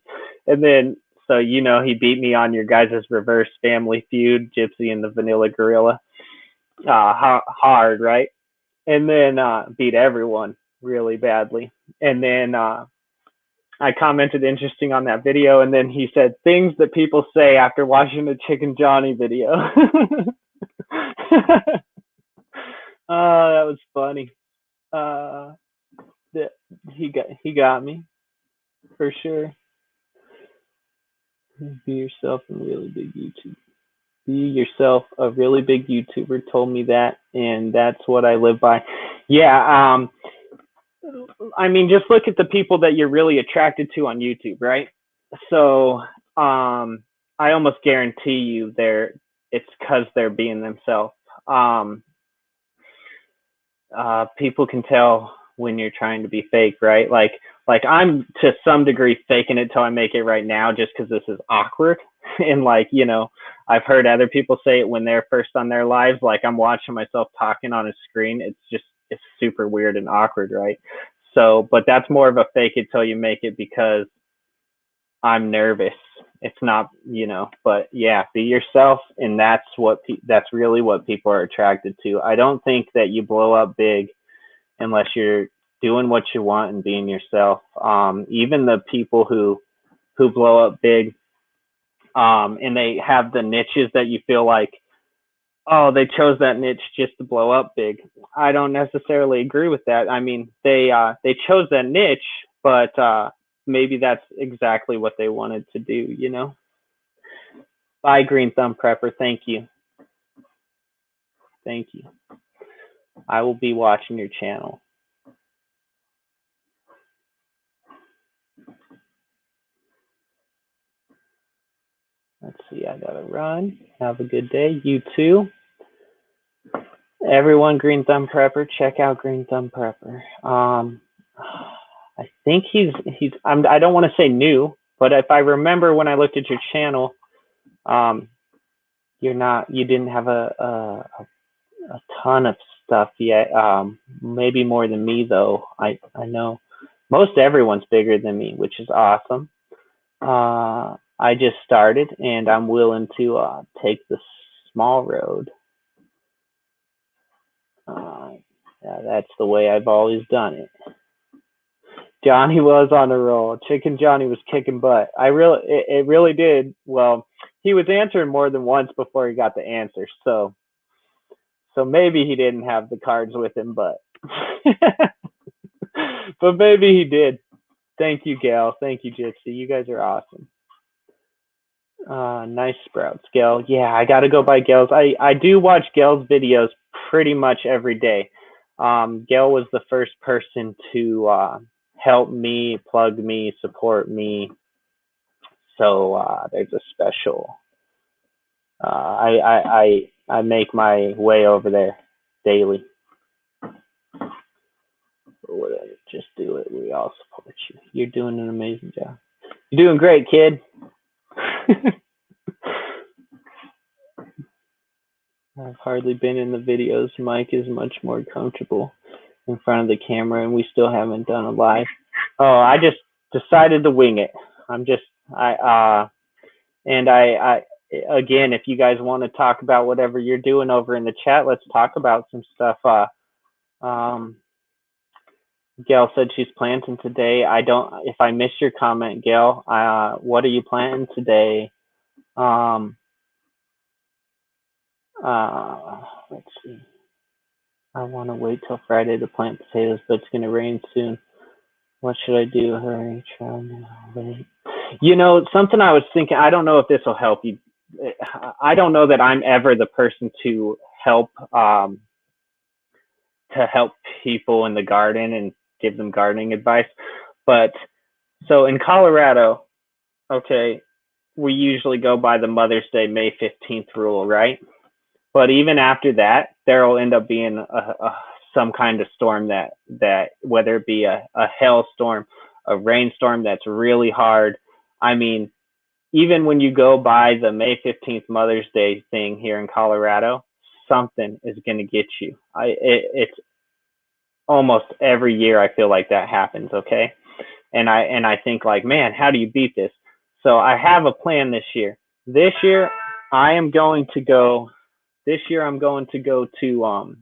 and then so he beat me on your guys' reverse family feud, Gypsy and the Vanilla Gorilla, hard, right? And then beat everyone really badly, and then I commented interesting on that video, and then he said things that people say after watching the Chicken Johnny video. That was funny. Uh, he got me for sure. Be yourself and really big YouTube. Be yourself, a really big YouTuber told me that, and that's what I live by. Yeah. I mean, just look at the people that you're really attracted to on YouTube, right? So, I almost guarantee you it's because they're being themselves. Um, People can tell when you're trying to be fake, right? Like I'm to some degree faking it till I make it right now, just because this is awkward. And I've heard other people say it when they're first on their lives. Like I'm watching myself talking on a screen. It's super weird and awkward, right? So, but that's more of a fake it till you make it because I'm nervous. It's not, but yeah, be yourself, and that's really what people are attracted to. I don't think that you blow up big unless you're doing what you want and being yourself. Even the people who blow up big, and they have the niches that you feel like, oh, they chose that niche just to blow up big. I don't necessarily agree with that. I mean, they chose that niche, but maybe that's exactly what they wanted to do. Bye, Green Thumb Prepper. Thank you. Thank you. I will be watching your channel. Let's see. I gotta run. Have a good day. You too. Everyone, Green Thumb Prepper, check out Green Thumb Prepper. I think he's I don't want to say new, but if I remember when I looked at your channel, you didn't have a ton of stuff yet. Maybe more than me though. I know most everyone's bigger than me, which is awesome. I just started, and I'm willing to take the small road. Yeah, that's the way I've always done it. Johnny was on a roll. Chicken Johnny was kicking butt. It really did. Well, he was answering more than once before he got the answer. So maybe he didn't have the cards with him, but but maybe he did. Thank you, Gail. Thank you, Gypsy. You guys are awesome. Nice sprouts, Gail. Yeah, I gotta go by Gail's. I do watch Gail's videos pretty much every day. Gail was the first person to help me, plug me, support me. So there's a special. I make my way over there daily. Or whatever. Just do it. We all support you. You're doing an amazing job. You're doing great, kid. I've hardly been in the videos. Mike is much more comfortable in front of the camera, and we still haven't done a live. Oh, I just decided to wing it. Again, if you guys want to talk about whatever you're doing over in the chat, let's talk about some stuff. Gail said she's planting today. If I missed your comment, Gail, what are you planting today? Let's see. I want to wait till Friday to plant potatoes, but it's going to rain soon. What should I do? Hurry, try now, wait. You know, something I was thinking, I don't know if this will help you. I don't know that I'm ever the person to help people in the garden and give them gardening advice. But so in Colorado, okay, we usually go by the Mother's Day, May 15th rule, right? But even after that, there will end up being some kind of storm that whether it be a hailstorm, a rainstorm that's really hard. I mean, even when you go by the May 15th Mother's Day thing here in Colorado, something is going to get you. It's almost every year I feel like that happens, okay? And I think like, man, how do you beat this? So I have a plan this year. This year I'm going to go to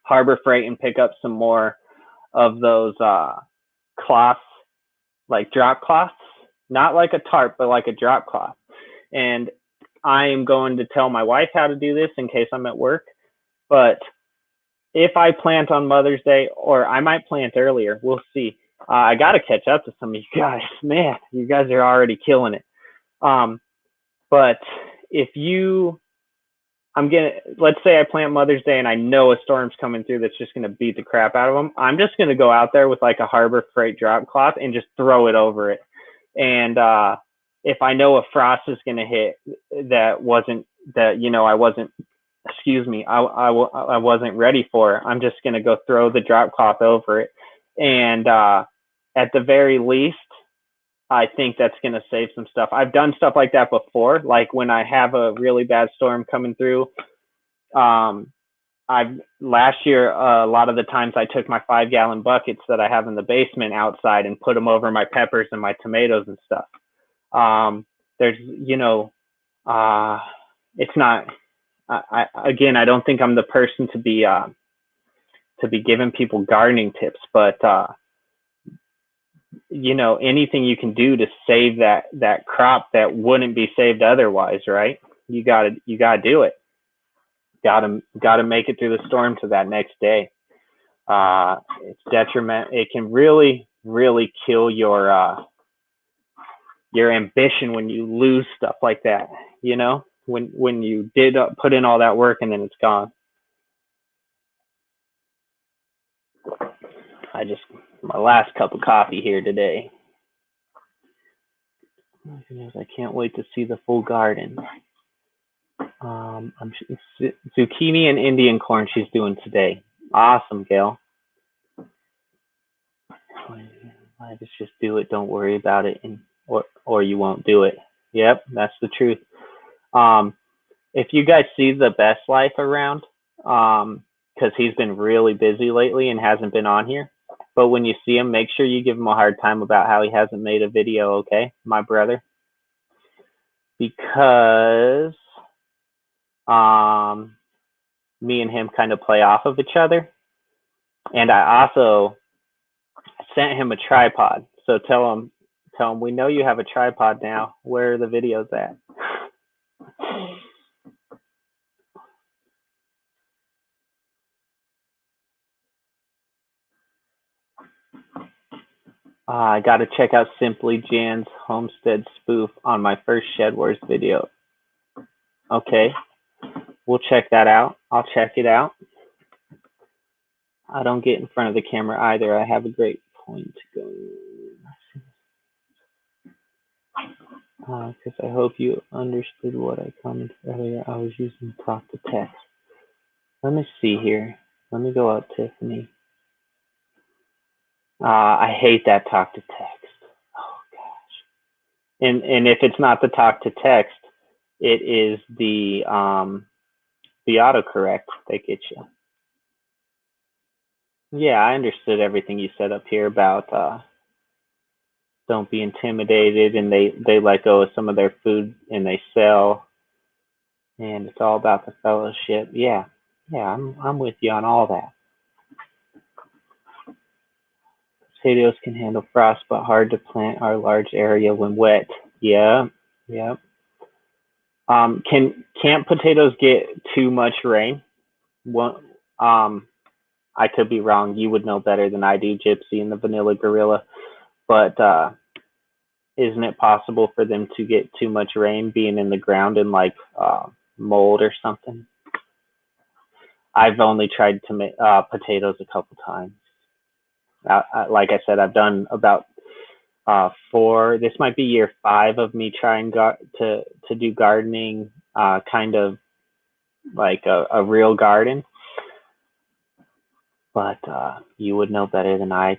Harbor Freight and pick up some more of those cloths, like drop cloths, not like a tarp, but like a drop cloth. And I am going to tell my wife how to do this in case I'm at work. But if I plant on Mother's Day, or I might plant earlier, we'll see. I got to catch up to some of you guys. Man, you guys are already killing it. But if you, let's say I plant Mother's Day and I know a storm's coming through that's just going to beat the crap out of them. I'm just going to go out there with like a Harbor Freight drop cloth and just throw it over it. And if I know a frost is going to hit I wasn't ready for, I'm just going to go throw the drop cloth over it. And at the very least, I think that's going to save some stuff. I've done stuff like that before, like when I have a really bad storm coming through. Last year, a lot of the times I took my 5-gallon buckets that I have in the basement outside and put them over my peppers and my tomatoes and stuff. There's, it's not, I don't think I'm the person to be giving people gardening tips, but anything you can do to save that crop that wouldn't be saved otherwise, right? You gotta do it. Gotta make it through the storm to that next day. It's detriment. It can really, really kill your ambition when you lose stuff like that. When you did put in all that work and then it's gone. My last cup of coffee here today. I can't wait to see the full garden. Zucchini and Indian corn she's doing today. Awesome, Gail. Just do it. Don't worry about it, or you won't do it. Yep, that's the truth. If you guys see the Best Life around, because he's been really busy lately and hasn't been on here. But when you see him, make sure you give him a hard time about how he hasn't made a video, okay, my brother? Because me and him kind of play off of each other. And I also sent him a tripod. So tell him we know you have a tripod now. Where are the videos at? I got to check out Simply Jan's Homestead spoof on my first Shed Wars video. Okay, we'll check that out. I'll check it out. I don't get in front of the camera either. I have a great point to go because I hope you understood what I commented earlier. I was using talk to text. Let me see here. Let me go out, Tiffany. I hate that talk to text. Oh gosh. And if it's not the talk to text, it is the autocorrect that gets you. Yeah, I understood everything you said up here about don't be intimidated, and they let go of some of their food and they sell, and it's all about the fellowship. Yeah, I'm with you on all that. Potatoes can handle frost, but hard to plant our large area when wet. Yeah, yeah. Can't potatoes get too much rain? One, I could be wrong. You would know better than I do, Gypsy and the Vanilla Gorilla. But isn't it possible for them to get too much rain being in the ground in like mold or something? I've only tried to make potatoes a couple times. Like I said, I've done about four. This might be year 5 of me trying to do gardening, kind of like a real garden. But you would know better than I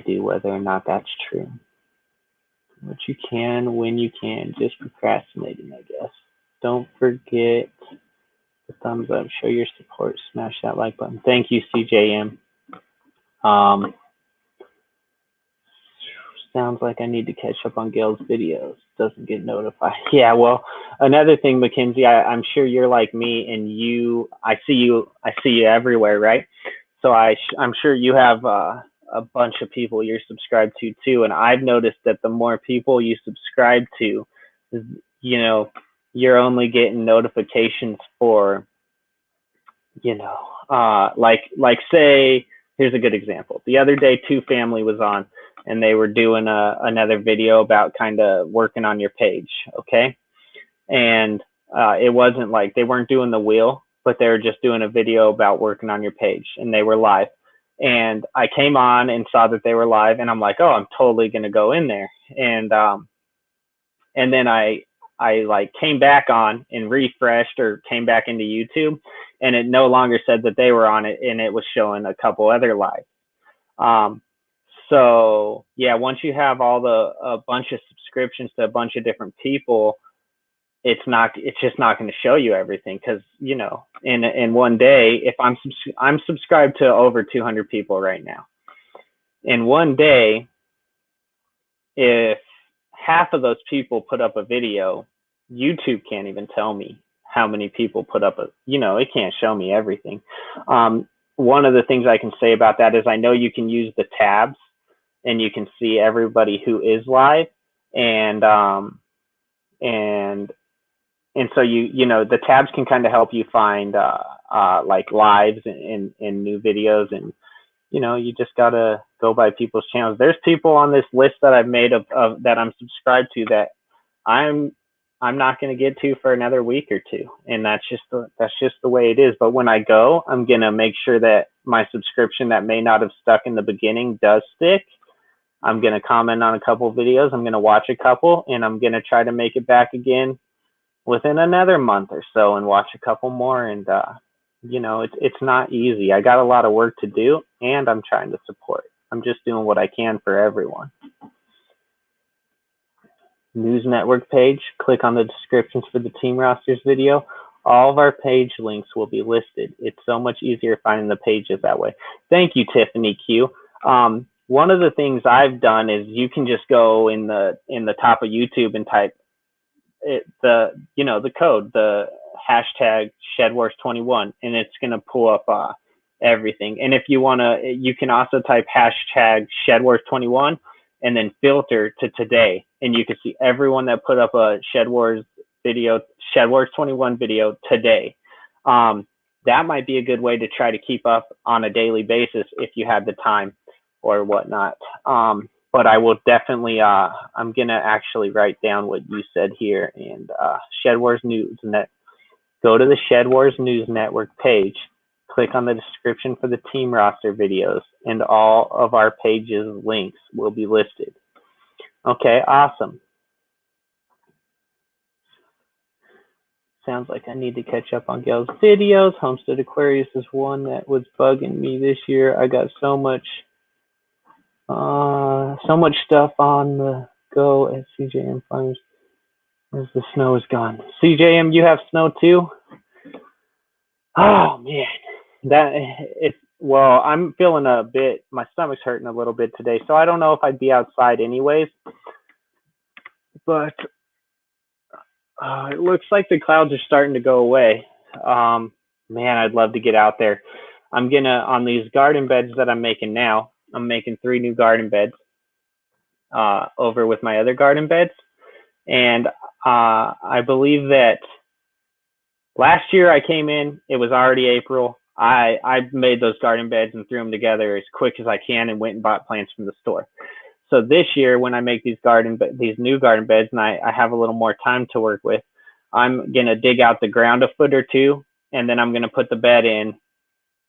do whether or not that's true. What you can when you can, just procrastinating, I guess. Don't forget the thumbs up, show your support, smash that like button. Thank you, CJM. Sounds like I need to catch up on Gail's videos. Doesn't get notified. Yeah, well, another thing, Mackenzie, I'm sure you're like me, and I see you everywhere, right? So I'm sure you have a bunch of people you're subscribed to too, and I've noticed that the more people you subscribe to, you know, you're only getting notifications for, like say, here's a good example. The other day, 2 Family was on, and they were doing another video about kind of working on your page, okay? And it wasn't like they weren't doing the wheel, but they were just doing a video about working on your page, and they were live. And I came on and saw that they were live, and I'm like, oh, I'm totally gonna go in there. And then I like came back on and refreshed or came back into YouTube, and it no longer said that they were on it, and it was showing a couple other lives. So yeah, once you have a bunch of subscriptions to a bunch of different people, it's just not going to show you everything, because in one day, if I'm subscribed to over 200 people right now. In one day, if half of those people put up a video, YouTube can't even tell me how many people put up it can't show me everything. One of the things I can say about that is I know you can use the tabs, and you can see everybody who is live, and so the tabs can kind of help you find like lives and new videos, and you just gotta go by people's channels. There's people on this list that I've made of that I'm subscribed to that I'm not going to get to for another week or two, and that's just the way it is. But when I go, I'm gonna make sure that my subscription that may not have stuck in the beginning does stick. I'm gonna comment on a couple of videos. I'm gonna watch a couple, and I'm gonna try to make it back again within another month or so, and watch a couple more. And it's not easy. I got a lot of work to do, and I'm trying to support. I'm just doing what I can for everyone. News network page, click on the descriptions for the team rosters video. All of our page links will be listed. It's so much easier finding the pages that way. Thank you, Tiffany Q. One of the things I've done is you can just go in the top of YouTube and type the code, the hashtag shedwars21, and it's going to pull up everything. And if you want to, you can also type hashtag shedwars21 and then filter to today, and you can see everyone that put up a shedwars video, shedwars21 video today. That might be a good way to try to keep up on a daily basis if you have the time or whatnot. But I will definitely, I'm going to actually write down what you said here. And Shedwars News, go to the Shedwars News Network page, click on the description for the team roster videos, and all of our pages links will be listed. Okay, awesome. sounds like I need to catch up on Gail's videos. Homestead Aquarius is one that was bugging me this year. I got so much stuff on the go at CJM Farms as the snow is gone. CJM, you have snow too? Oh man, well, I'm feeling my stomach's hurting a little bit today, so I don't know if I'd be outside anyways, but it looks like the clouds are starting to go away. Man, I'd love to get out there. I'm on these garden beds that I'm making now, I'm making 3 new garden beds over with my other garden beds. And I believe that last year I came in, it was already April. I made those garden beds and threw them together as quick as I can and went and bought plants from the store. So this year, when I make these new garden beds, and I have a little more time to work with, I'm gonna dig out the ground a foot or two, and then I'm gonna put the bed in,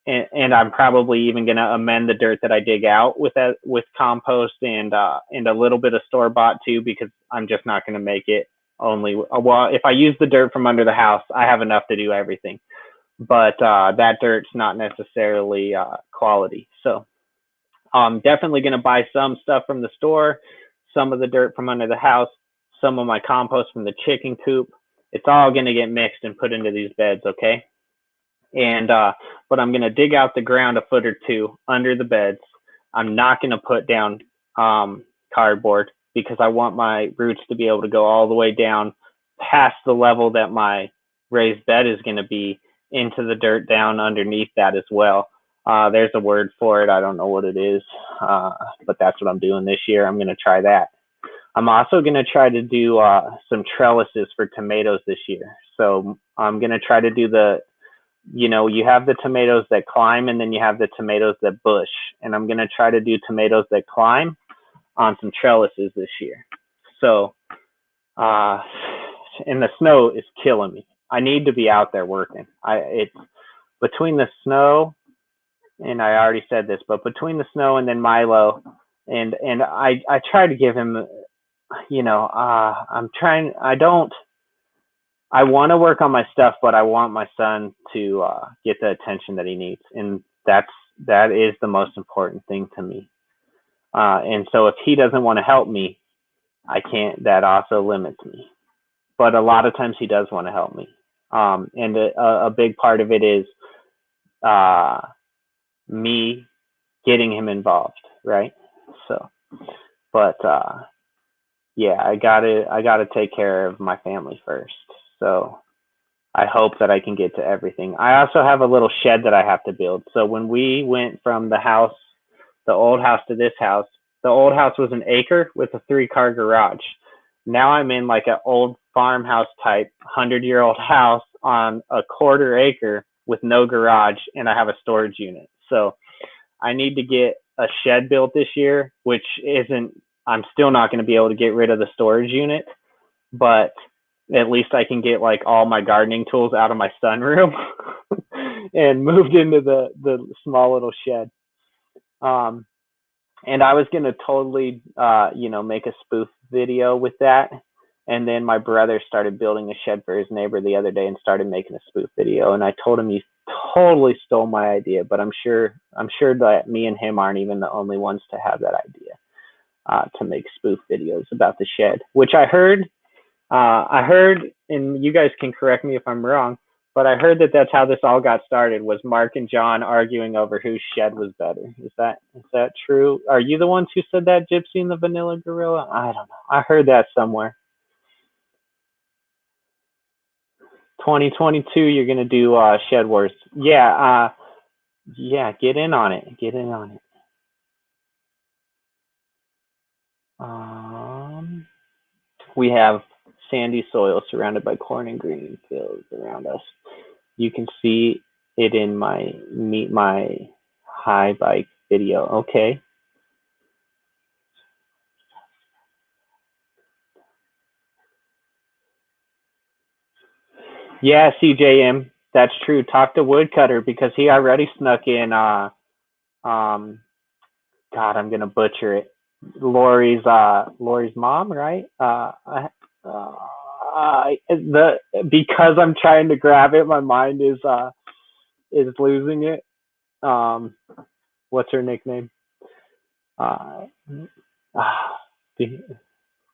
and I'm probably even gonna amend the dirt that I dig out with compost and a little bit of store bought too, because I'm just not gonna make it if I use the dirt from under the house, I have enough to do everything, but that dirt's not necessarily quality. So I'm definitely going to buy some stuff from the store, some of the dirt from under the house, some of my compost from the chicken coop. It's all going to get mixed and put into these beds, okay? And but I'm going to dig out the ground a foot or two under the beds. I'm not going to put down cardboard, because I want my roots to be able to go all the way down past the level that my raised bed is going to be, into the dirt down underneath that as well. There's a word for it. I don't know what it is, but that's what I'm doing this year. I'm going to try that. I'm also going to try to do some trellises for tomatoes this year. So I'm going to try to do you have the tomatoes that climb, and then you have the tomatoes that bush. And I'm going to try to do tomatoes that climb on some trellises this year. So, and the snow is killing me. I need to be out there working. It's between the snow, and I already said this, but between the snow and then Milo, and I try to give him, I want to work on my stuff, but I want my son to get the attention that he needs, and that is the most important thing to me. And so if he doesn't want to help me, I can't. That also limits me. But a lot of times he does want to help me, and a big part of it is me getting him involved, right? So, but yeah, I gotta take care of my family first. So I hope that I can get to everything. I also have a little shed that I have to build. So when we went from the old house to this house, the old house was an acre with a 3-car garage. Now I'm in like an old farmhouse type 100-year-old house on a 1/4 acre with no garage, and I have a storage unit. So I need to get a shed built this year, which I'm still not going to be able to get rid of the storage unit, but at least I can get like all my gardening tools out of my sunroom and moved into the small little shed. And I was going to totally, make a spoof video with that. And then my brother started building a shed for his neighbor the other day and started making a spoof video. And I told him he totally stole my idea, but I'm sure that me and him aren't even the only ones to have that idea, to make spoof videos about the shed, which I heard, and you guys can correct me if I'm wrong, but I heard that that's how this all got started, was Mark and John arguing over whose shed was better. Is that true? Are you the ones who said that, Gypsy and the Vanilla Gorilla? I don't know. I heard that somewhere. 2022, you're going to do Shed Wars. Yeah, get in on it. We have sandy soil surrounded by corn and green fields around us. You can see it in my Meet My High Bike video. Okay. Yeah, CJM, that's true. Talk to Woodcutter, because he already snuck in. God, I'm gonna butcher it. Lori's mom, right? Because I'm trying to grab it, my mind is losing it. What's her nickname? Uh, be,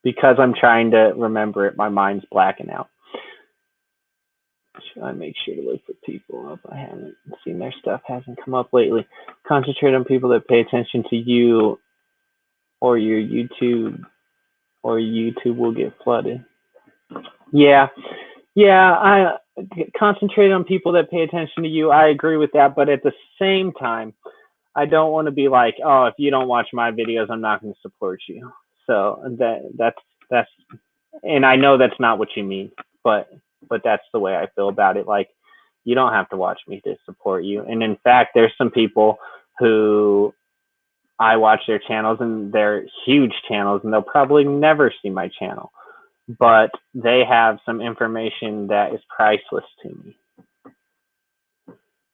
because I'm trying to remember it, my mind's blacking out. Should I make sure to look for people up? I haven't seen their stuff, hasn't come up lately. Concentrate on people that pay attention to you, or YouTube will get flooded. Yeah, I concentrate on people that pay attention to you. I agree with that, but at the same time, I don't want to be like, oh, if you don't watch my videos, I'm not going to support you. So that's, and I know that's not what you mean, but that's the way I feel about it. Like, you don't have to watch me to support you. And in fact, there's some people who I watch their channels and they're huge channels and they'll probably never see my channel, but they have some information that is priceless to me.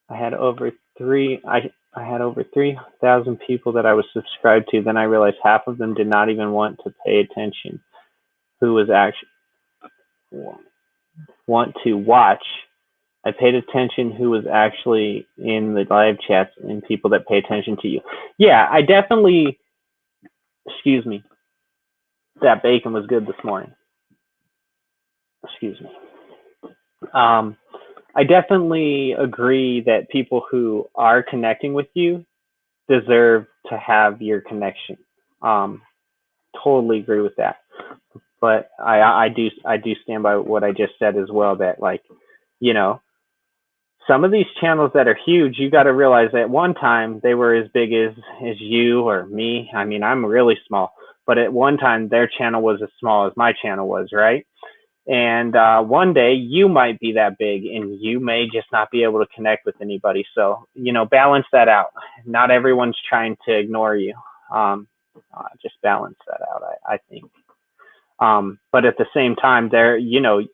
I had over 3,000 people that I was subscribed to. Then I realized half of them did not even want to pay attention. Who was actually want to watch? I paid attention who was actually in the live chats and people that pay attention to you. Yeah, I definitely. Excuse me. That bacon was good this morning. Excuse me. I definitely agree that people who are connecting with you deserve to have your connection. Totally agree with that. But I do stand by what I just said as well, that, like, you know, some of these channels that are huge, you got to realize that one time they were as big as you or me. I mean, I'm really small, but at one time their channel was as small as my channel was, right? And one day you might be that big and you may just not be able to connect with anybody. So, balance that out. Not everyone's trying to ignore you. Just balance that out, I think. But at the same time,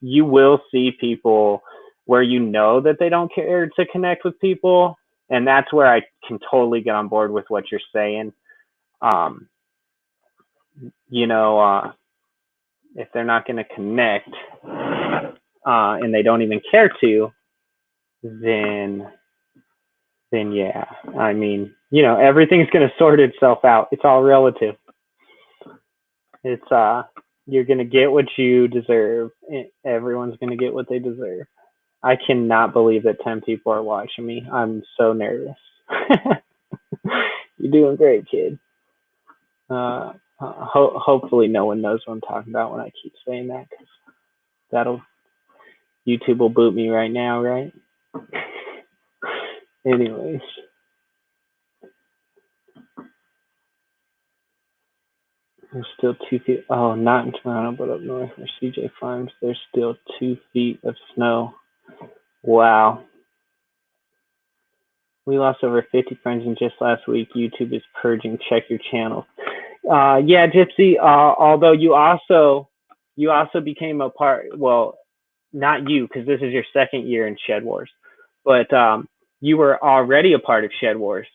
you will see people where that they don't care to connect with people. And that's where I can totally get on board with what you're saying. If they're not going to connect and they don't even care to, then yeah, I mean, everything's going to sort itself out. It's all relative. It's you're going to get what you deserve. Everyone's going to get what they deserve. I cannot believe that 10 people are watching me. I'm so nervous. You're doing great, kid. Hopefully no one knows what I'm talking about when I keep saying that, because YouTube will boot me right now, right? Anyways. There's still 2 feet. Oh, not in Toronto, but up north where CJ Farms, there's still 2 feet of snow. Wow. We lost over 50 friends in just last week. YouTube is purging. Check your channel. Yeah, Gypsy. Although you also became a part. Well, not you, because this is your second year in Shedwars, but you were already a part of Shedwars.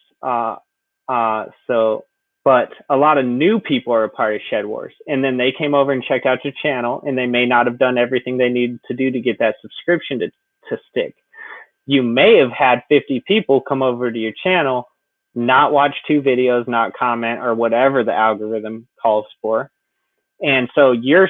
But a lot of new people are a part of Shedwars, and then they came over and checked out your channel, and they may not have done everything they needed to do to get that subscription to stick. You may have had 50 people come over to your channel, not watch 2 videos, not comment, or whatever the algorithm calls for. And so you're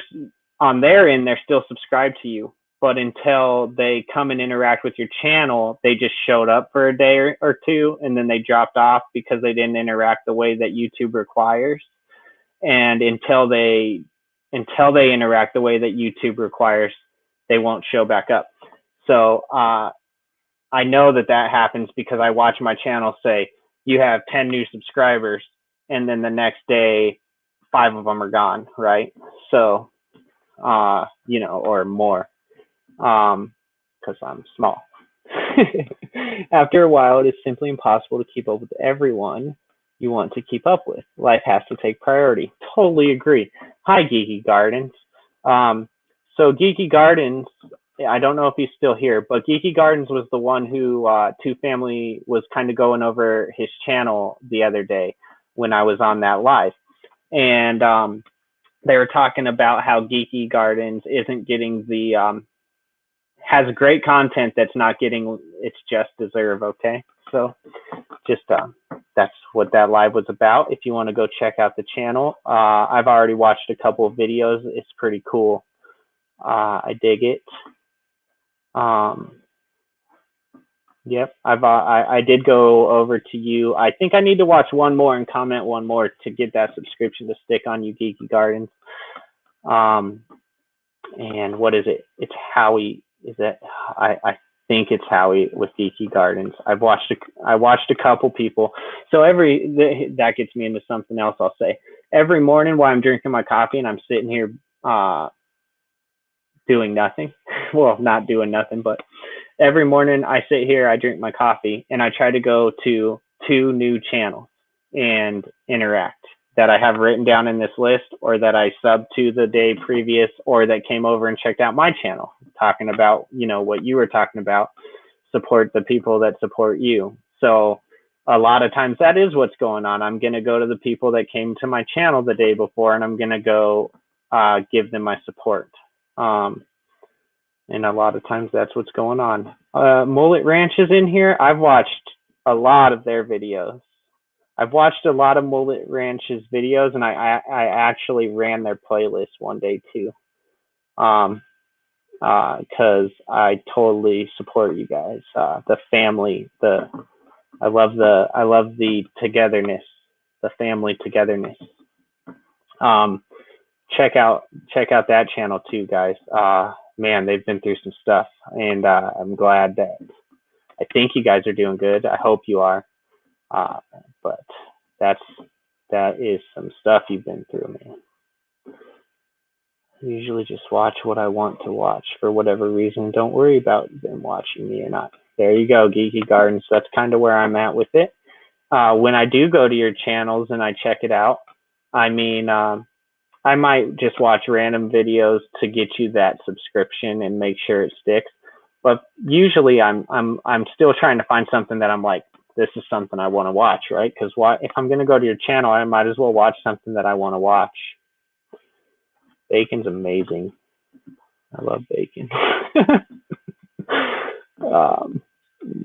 on their end, they're still subscribed to you. But until they come and interact with your channel, they just showed up for a day or 2, and then they dropped off because they didn't interact the way that YouTube requires. And until they interact the way that YouTube requires, they won't show back up. So I know that happens because I watch my channel say, you have 10 new subscribers, and then the next day, 5 of them are gone, right? So, or more, because I'm small. After a while, it is simply impossible to keep up with everyone you want to keep up with. Life has to take priority. Totally agree. Hi, Geeky Gardens. So Geeky Gardens, I don't know if he's still here, but Geeky Gardens was the one who Two Family was kind of going over his channel the other day when I was on that live. And they were talking about how Geeky Gardens isn't getting the has great content that's not getting its just deserve. Okay, so just that's what that live was about. If you want to go check out the channel, I've already watched a couple of videos. It's pretty cool. I dig it. Yep, I did go over to you. I think I need to watch one more and comment one more to get that subscription to stick on you, Geeky Gardens. And what is it? It's Howie. Is that I think it's Howie with Geeky Gardens. I watched a couple people. So that gets me into something else. I'll say every morning while I'm drinking my coffee and I'm sitting here doing nothing. Well, not doing nothing, but every morning I sit here, I drink my coffee, and I try to go to 2 new channels and interact that I have written down in this list, or that I subbed to the day previous, or that came over and checked out my channel, talking about, what you were talking about, support the people that support you. So a lot of times that is what's going on. I'm going to go to the people that came to my channel the day before, and I'm going to go give them my support. And a lot of times that's what's going on. Mullet Ranch is in here. I've watched a lot of their videos. I've watched a lot of Mullet Ranch's videos, and I actually ran their playlist one day too. Because I totally support you guys. The family, I love the togetherness, the family togetherness. Check out that channel too, guys. Man, they've been through some stuff, and I'm glad that I think you guys are doing good. I hope you are. But that is some stuff you've been through, man. I usually just watch what I want to watch for whatever reason. Don't worry about them watching me or not. There you go, Geeky Gardens. That's kind of where I'm at with it. When I do go to your channels and I check it out, I mean, I might just watch random videos to get you that subscription and make sure it sticks. But usually I'm still trying to find something that I'm like, this is something I want to watch, right? Because if I'm going to go to your channel, I might as well watch something that I want to watch. Bacon's amazing. I love bacon.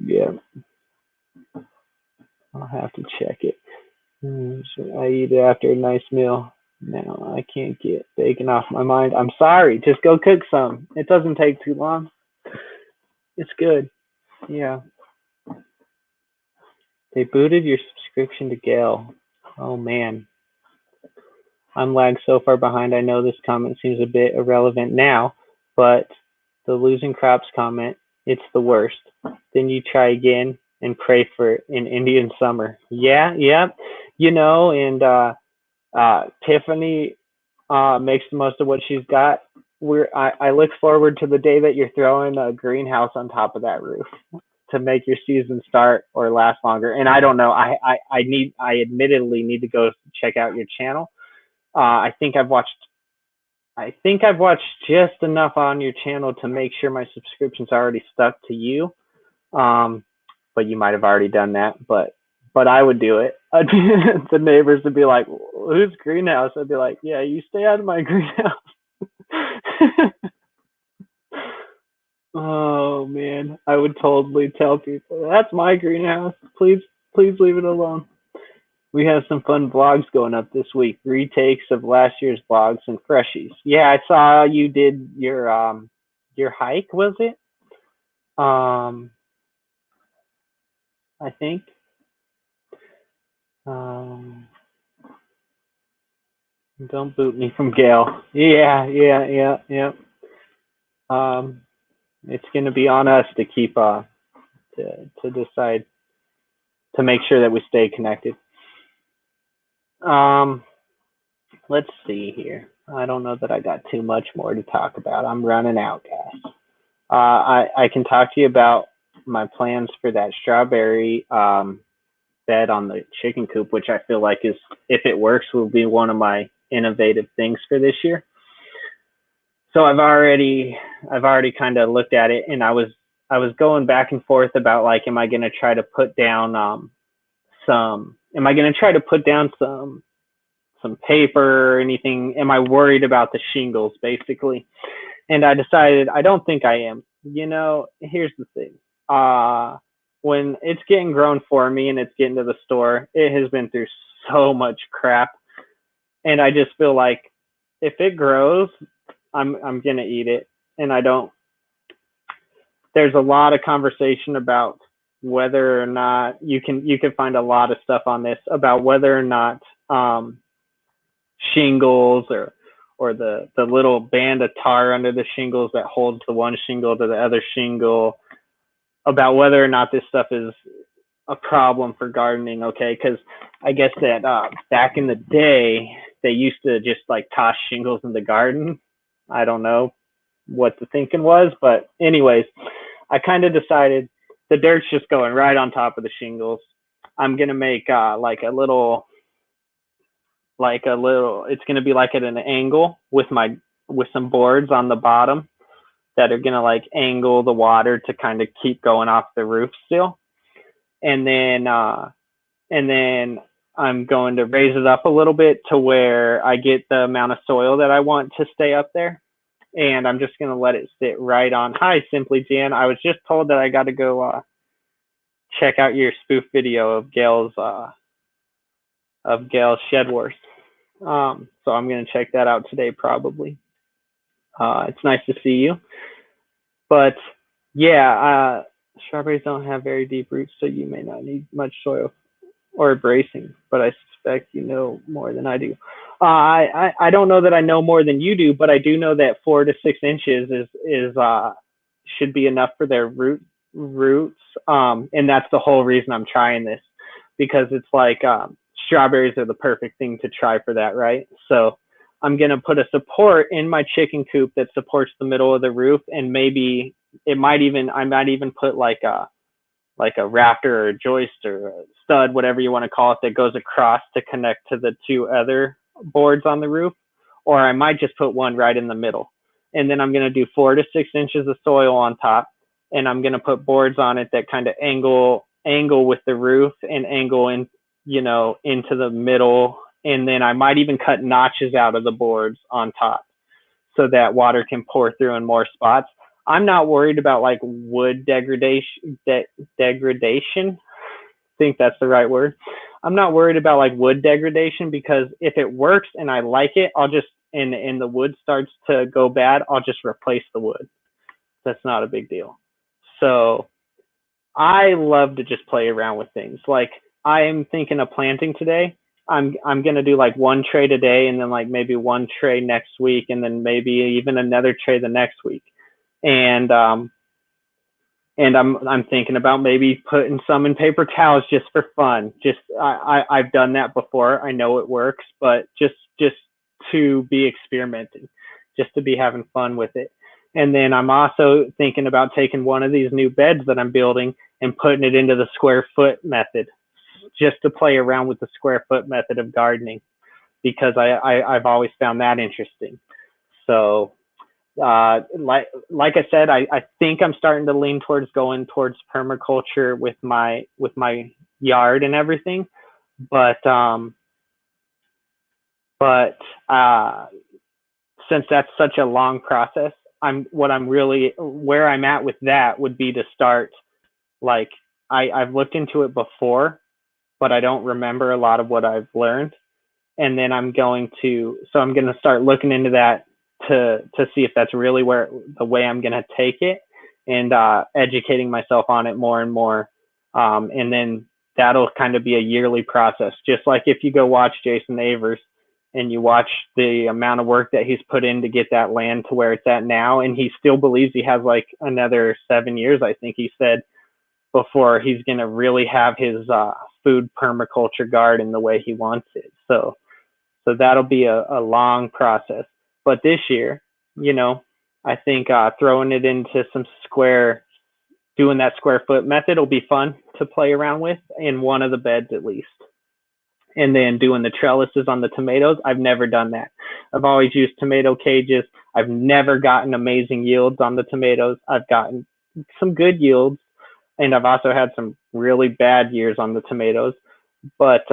Yeah. I'll have to check it. I eat it after a nice meal. Now I can't get bacon off my mind. I'm sorry. Just go cook some. It doesn't take too long. It's good. Yeah. They booted your subscription to Gale. Oh, man. I'm lagged so far behind. I know this comment seems a bit irrelevant now, but the losing crops comment, it's the worst. Then you try again and pray for an Indian summer. Yeah. And Tiffany makes the most of what she's got. I look forward to the day that you're throwing a greenhouse on top of that roof to make your season start or last longer. And I don't know. I admittedly need to go check out your channel. I think I've watched just enough on your channel to make sure my subscription's already stuck to you. But you might have already done that. But I would do it. The neighbors would be like, "Whose greenhouse?" I'd be like, "Yeah, you stay out of my greenhouse." Oh man, I would totally tell people, "That's my greenhouse. Please leave it alone." We have some fun vlogs going up this week. Retakes of last year's vlogs and freshies. Yeah, I saw you did your hike, was it? I think. Don't boot me from Gale. Yeah. It's going to be on us to keep to decide to make sure that we stay connected. Let's see here. I don't know that I got too much more to talk about. I'm running out, guys. I can talk to you about my plans for that strawberry bed on the chicken coop, which I feel like is, if it works, will be one of my innovative things for this year. So I've already kind of looked at it, and I was going back and forth about, like, am I going to try to put down some some paper or anything? Am I worried about the shingles, basically? And I decided I don't think I am. Here's the thing. When it's getting grown for me and it's getting to the store, it has been through so much crap, and I just feel like if it grows, I'm gonna eat it. And I don't. There's a lot of conversation about whether or not you can find a lot of stuff on this about whether or not shingles or the little band of tar under the shingles that holds the one shingle to the other shingle, about whether or not this stuff is a problem for gardening. Okay, because I guess that back in the day they used to just like toss shingles in the garden. I don't know what the thinking was, but anyways, I kind of decided the dirt's just going right on top of the shingles. I'm gonna make like a little, it's gonna be like at an angle with some boards on the bottom that are gonna like angle the water to kind of keep going off the roof still. And then I'm going to raise it up a little bit to where I get the amount of soil that I want to stay up there. And I'm just going to let it sit right on. Hi, Simply Jan. I was just told that I got to go check out your spoof video of Gail's shedwars. So I'm going to check that out today probably. It's nice to see you. But yeah, strawberries don't have very deep roots, so you may not need much soil or bracing, but I suspect you know more than I do. I don't know that I know more than you do, but I do know that 4 to 6 inches is should be enough for their roots. And that's the whole reason I'm trying this, because it's like strawberries are the perfect thing to try for that, right? So I'm gonna put a support in my chicken coop that supports the middle of the roof, and maybe I might even put like a rafter or a joist or a stud, whatever you want to call it, that goes across to connect to the 2 other boards on the roof. Or I might just put one right in the middle. And then I'm going to do 4 to 6 inches of soil on top. And I'm going to put boards on it that kind of angle with the roof and angle in, into the middle. And then I might even cut notches out of the boards on top so that water can pour through in more spots. I'm not worried about like wood degradation. I think that's the right word. I'm not worried about like wood degradation, because if it works and I like it, I'll just, and the wood starts to go bad, I'll just replace the wood. That's not a big deal. So I love to just play around with things. Like I am thinking of planting today. I'm gonna do like 1 tray today, and then like maybe 1 tray next week, and then maybe even another tray the next week. And I'm thinking about maybe putting some in paper towels just for fun. Just I've done that before. I know it works, but just to be experimenting, just to be having fun with it. And then I'm also thinking about taking one of these new beds that I'm building and putting it into the square foot method, just to play around with the square foot method of gardening, because I've always found that interesting. So like I said, I think I'm starting to lean towards going towards permaculture with my yard and everything, but since that's such a long process, where I'm at with that would be to start, like I've looked into it before, but I don't remember a lot of what I've learned, and then I'm going to start looking into that to see if that's really the way I'm going to take it, and educating myself on it more and more. And then that'll kind of be a yearly process. Just like if you go watch Jason Avers and you watch the amount of work that he's put in to get that land to where it's at now, and he still believes he has like another 7 years, I think he said, before he's going to really have his food permaculture garden the way he wants it. So that'll be a long process. But this year, I think throwing it into doing that square foot method will be fun to play around with in one of the beds at least. And then doing the trellises on the tomatoes, I've never done that. I've always used tomato cages. I've never gotten amazing yields on the tomatoes. I've gotten some good yields, and I've also had some really bad years on the tomatoes. But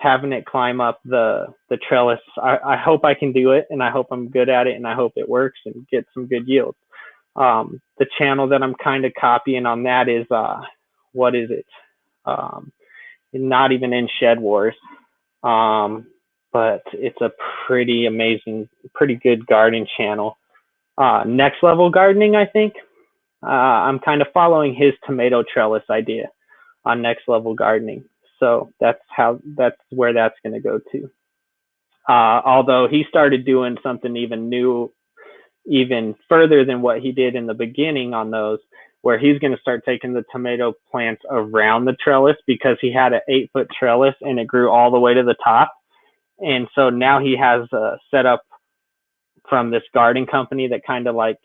having it climb up the trellis. I hope I can do it, and I hope I'm good at it, and I hope it works and get some good yield. The channel that I'm kind of copying on that is what is it? Um, Not even in Shedwars, but it's a pretty amazing, pretty good garden channel. Next Level Gardening, I think. I'm kind of following his tomato trellis idea on Next Level Gardening. So that's where that's going to go to. Although he started doing something even new, even further than what he did in the beginning on those, where he's going to start taking the tomato plants around the trellis, because he had an 8-foot trellis and it grew all the way to the top. And so now he has a setup from this garden company that kind of like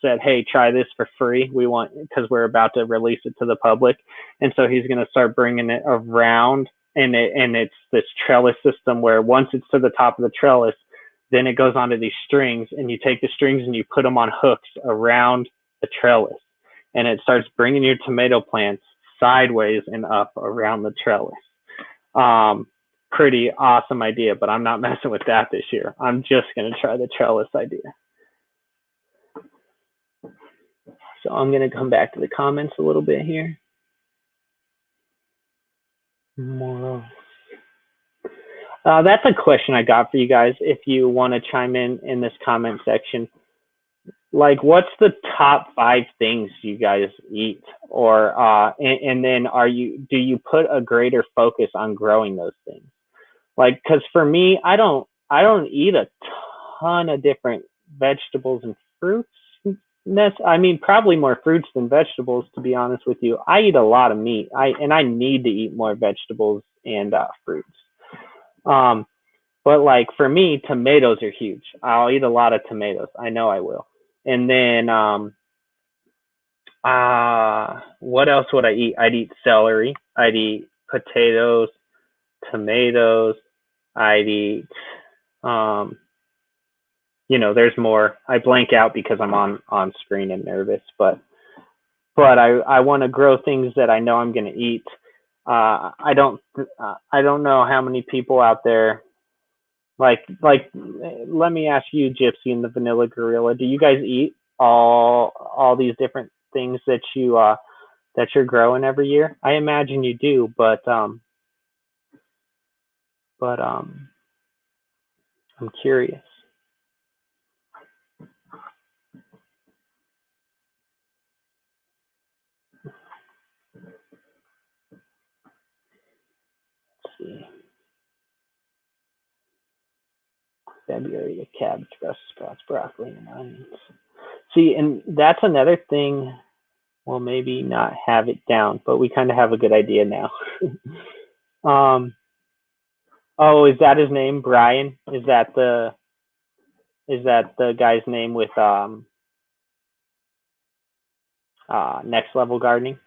said, hey, try this for free. We want, because we're about to release it to the public. And so he's going to start bringing it around, and it's this trellis system where once it's to the top of the trellis, then it goes onto these strings, and you take the strings and you put them on hooks around the trellis, and it starts bringing your tomato plants sideways and up around the trellis. Pretty awesome idea, but I'm not messing with that this year. I'm just going to try the trellis idea. So I'm going to come back to the comments a little bit here. More. That's a question I got for you guys. If you want to chime in this comment section, like, what's the top 5 things you guys eat, or and then do you put a greater focus on growing those things? Like, because for me, I don't eat a ton of different vegetables and fruits. I mean, probably more fruits than vegetables, to be honest with you. I eat a lot of meat. I need to eat more vegetables and fruits. But like for me, tomatoes are huge. I'll eat a lot of tomatoes. I know I will. And then what else would I eat? I'd eat celery. I'd eat potatoes, tomatoes. I'd eat there's more. I blank out because I'm on screen and nervous, but I want to grow things that I know I'm going to eat. I don't know how many people out there like let me ask you, Gypsy and the Vanilla Gorilla, do you guys eat all these different things that you're growing every year? I imagine you do, but I'm curious. Let's see. February, cabbage, Brussels sprouts, broccoli, and onions. See, and that's another thing. We'll maybe not have it down, but we kind of have a good idea now. Oh, is that his name, Brian? Is that the guy's name with Next Level Gardening?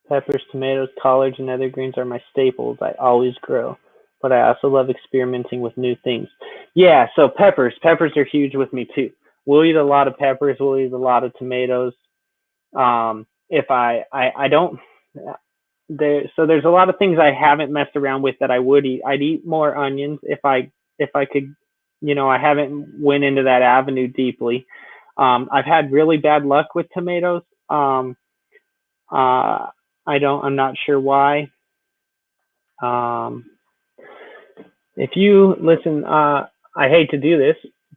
Peppers, tomatoes, collards, and other greens are my staples. I always grow, but I also love experimenting with new things. Yeah, so peppers are huge with me too. We'll eat a lot of peppers. We'll eat a lot of tomatoes. If I don't, there's a lot of things I haven't messed around with that I would eat. I'd eat more onions if I could. I haven't went into that avenue deeply. I've had really bad luck with tomatoes. I'm not sure why. If you listen, I hate to do this,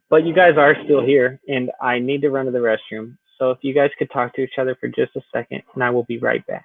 but you guys are still here, and I need to run to the restroom. So if you guys could talk to each other for just a second, and I will be right back.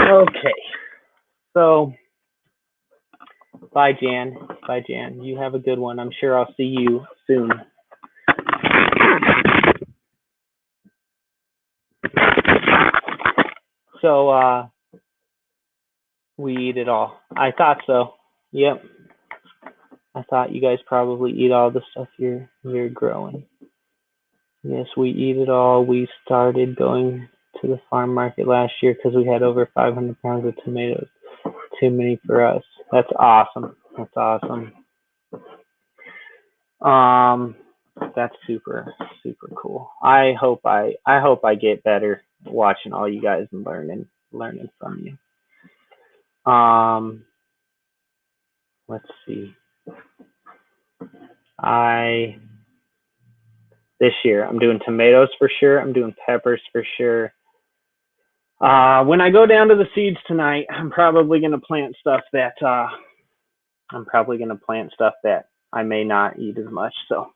Okay, so bye, Jan. Bye, Jan. You have a good one. I'm sure I'll see you soon. So, we eat it all. I thought so. Yep. I thought you guys probably eat all the stuff you're growing. Yes, we eat it all. We started going to the farm market last year because we had over 500 pounds of tomatoes. Too many for us. That's awesome. That's awesome. Um, that's super cool. I hope I get better watching all you guys and learning from you. Let's see. This year I'm doing tomatoes for sure. I'm doing peppers for sure. When I go down to the seeds tonight, I'm probably gonna plant stuff that I may not eat as much. So,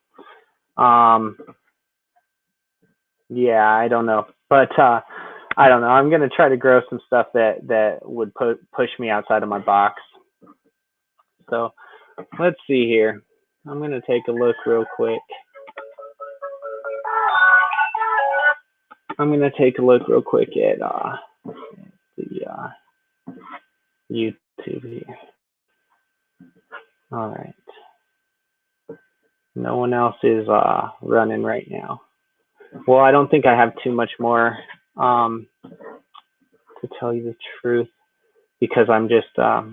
yeah, I don't know, but I don't know. I'm gonna try to grow some stuff that would push me outside of my box. So, let's see here. I'm gonna take a look real quick. I'm gonna take a look real quick at the YouTube here. All right. No one else is running right now. Well, I don't think I have too much more to tell you the truth because I'm just I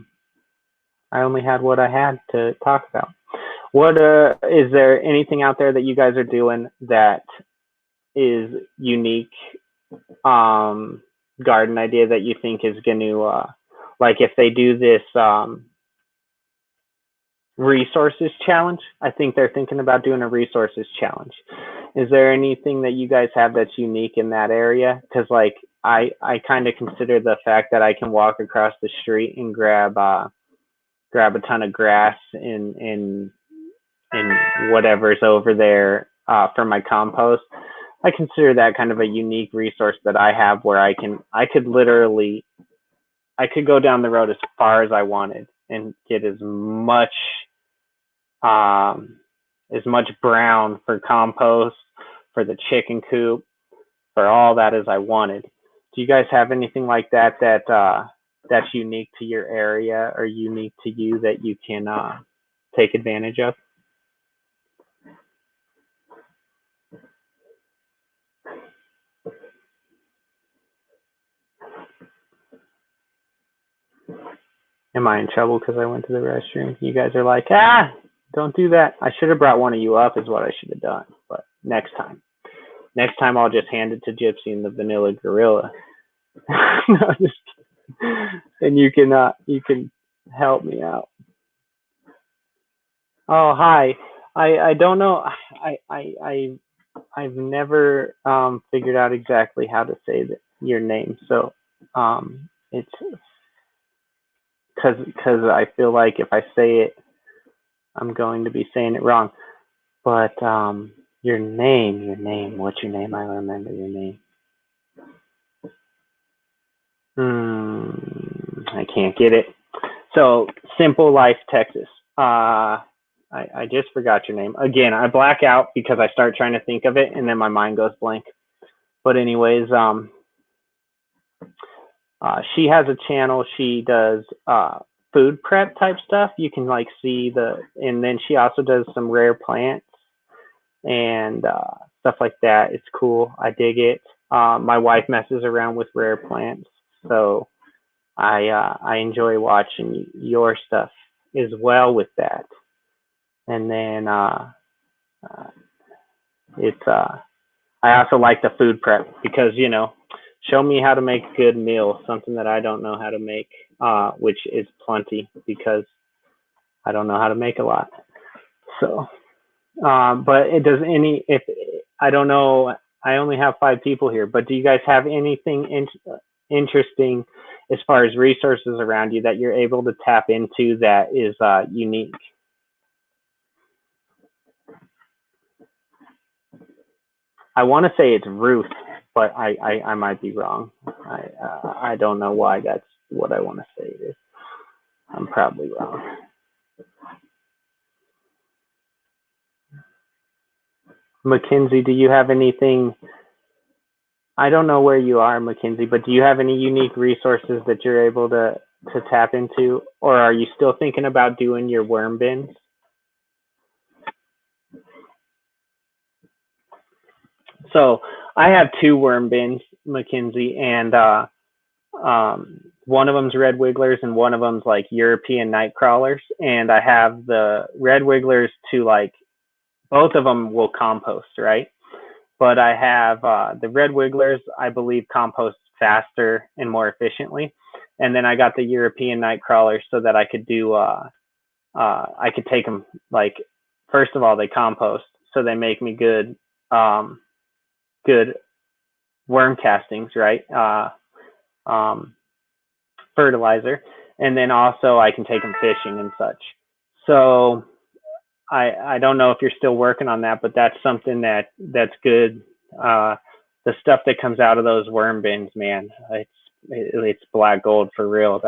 only had what I had to talk about. What is there anything out there that you guys are doing that is unique garden idea that you think is going to like if they do this resources challenge? I think they're thinking about doing a resources challenge. Is there anything that you guys have that's unique in that area? Because like I kind of consider the fact that I can walk across the street and grab a ton of grass in whatever's over there for my compost. I consider that kind of a unique resource that I have where I could go down the road as far as I wanted and get as much brown for compost, for the chicken coop, for all that as I wanted. Do you guys have anything like that that's unique to your area or unique to you that you can take advantage of? Am I in trouble because I went to the restroom? You guys are like, don't do that. I should have brought one of you up is what I should have done. But next time I'll just hand it to Gypsy and the vanilla gorilla. No, just and you can help me out. Oh, hi. I don't know. I've never figured out exactly how to say your name. So it's because I feel like if I say it, I'm going to be saying it wrong. But your name. What's your name? I remember your name. I can't get it. So Simple Life, Texas. I just forgot your name. Again, I black out because I start trying to think of it and then my mind goes blank. But anyways, she has a channel. She does food prep type stuff. You can like see and then she also does some rare plants and stuff like that. It's cool. I dig it. My wife messes around with rare plants, so I enjoy watching your stuff as well with that. And then it's I also like the food prep because show me how to make a good meal, something that I don't know how to make, which is plenty because I don't know how to make a lot. So, but if I don't know, I only have 5 people here, but do you guys have anything interesting as far as resources around you that you're able to tap into that is unique? I want to say it's Ruth, but I might be wrong. I don't know why that's what I want to say it is. I'm probably wrong. Mackenzie, do you have anything? I don't know where you are, Mackenzie, but do you have any unique resources that you're able to tap into, or are you still thinking about doing your worm bins? So I have two worm bins, Mackenzie, and one of them's red wigglers and one of them's like European night crawlers. And I have the red wigglers to like both of them will compost, right? But I have the red wigglers, I believe, compost faster and more efficiently. And then I got the European night crawlers so that I could do I could take them like first of all they compost, so they make me good worm castings, right? Fertilizer, and then also I can take them fishing and such. So I don't know if you're still working on that, but that's something that's good. The stuff that comes out of those worm bins, man, it's black gold for real.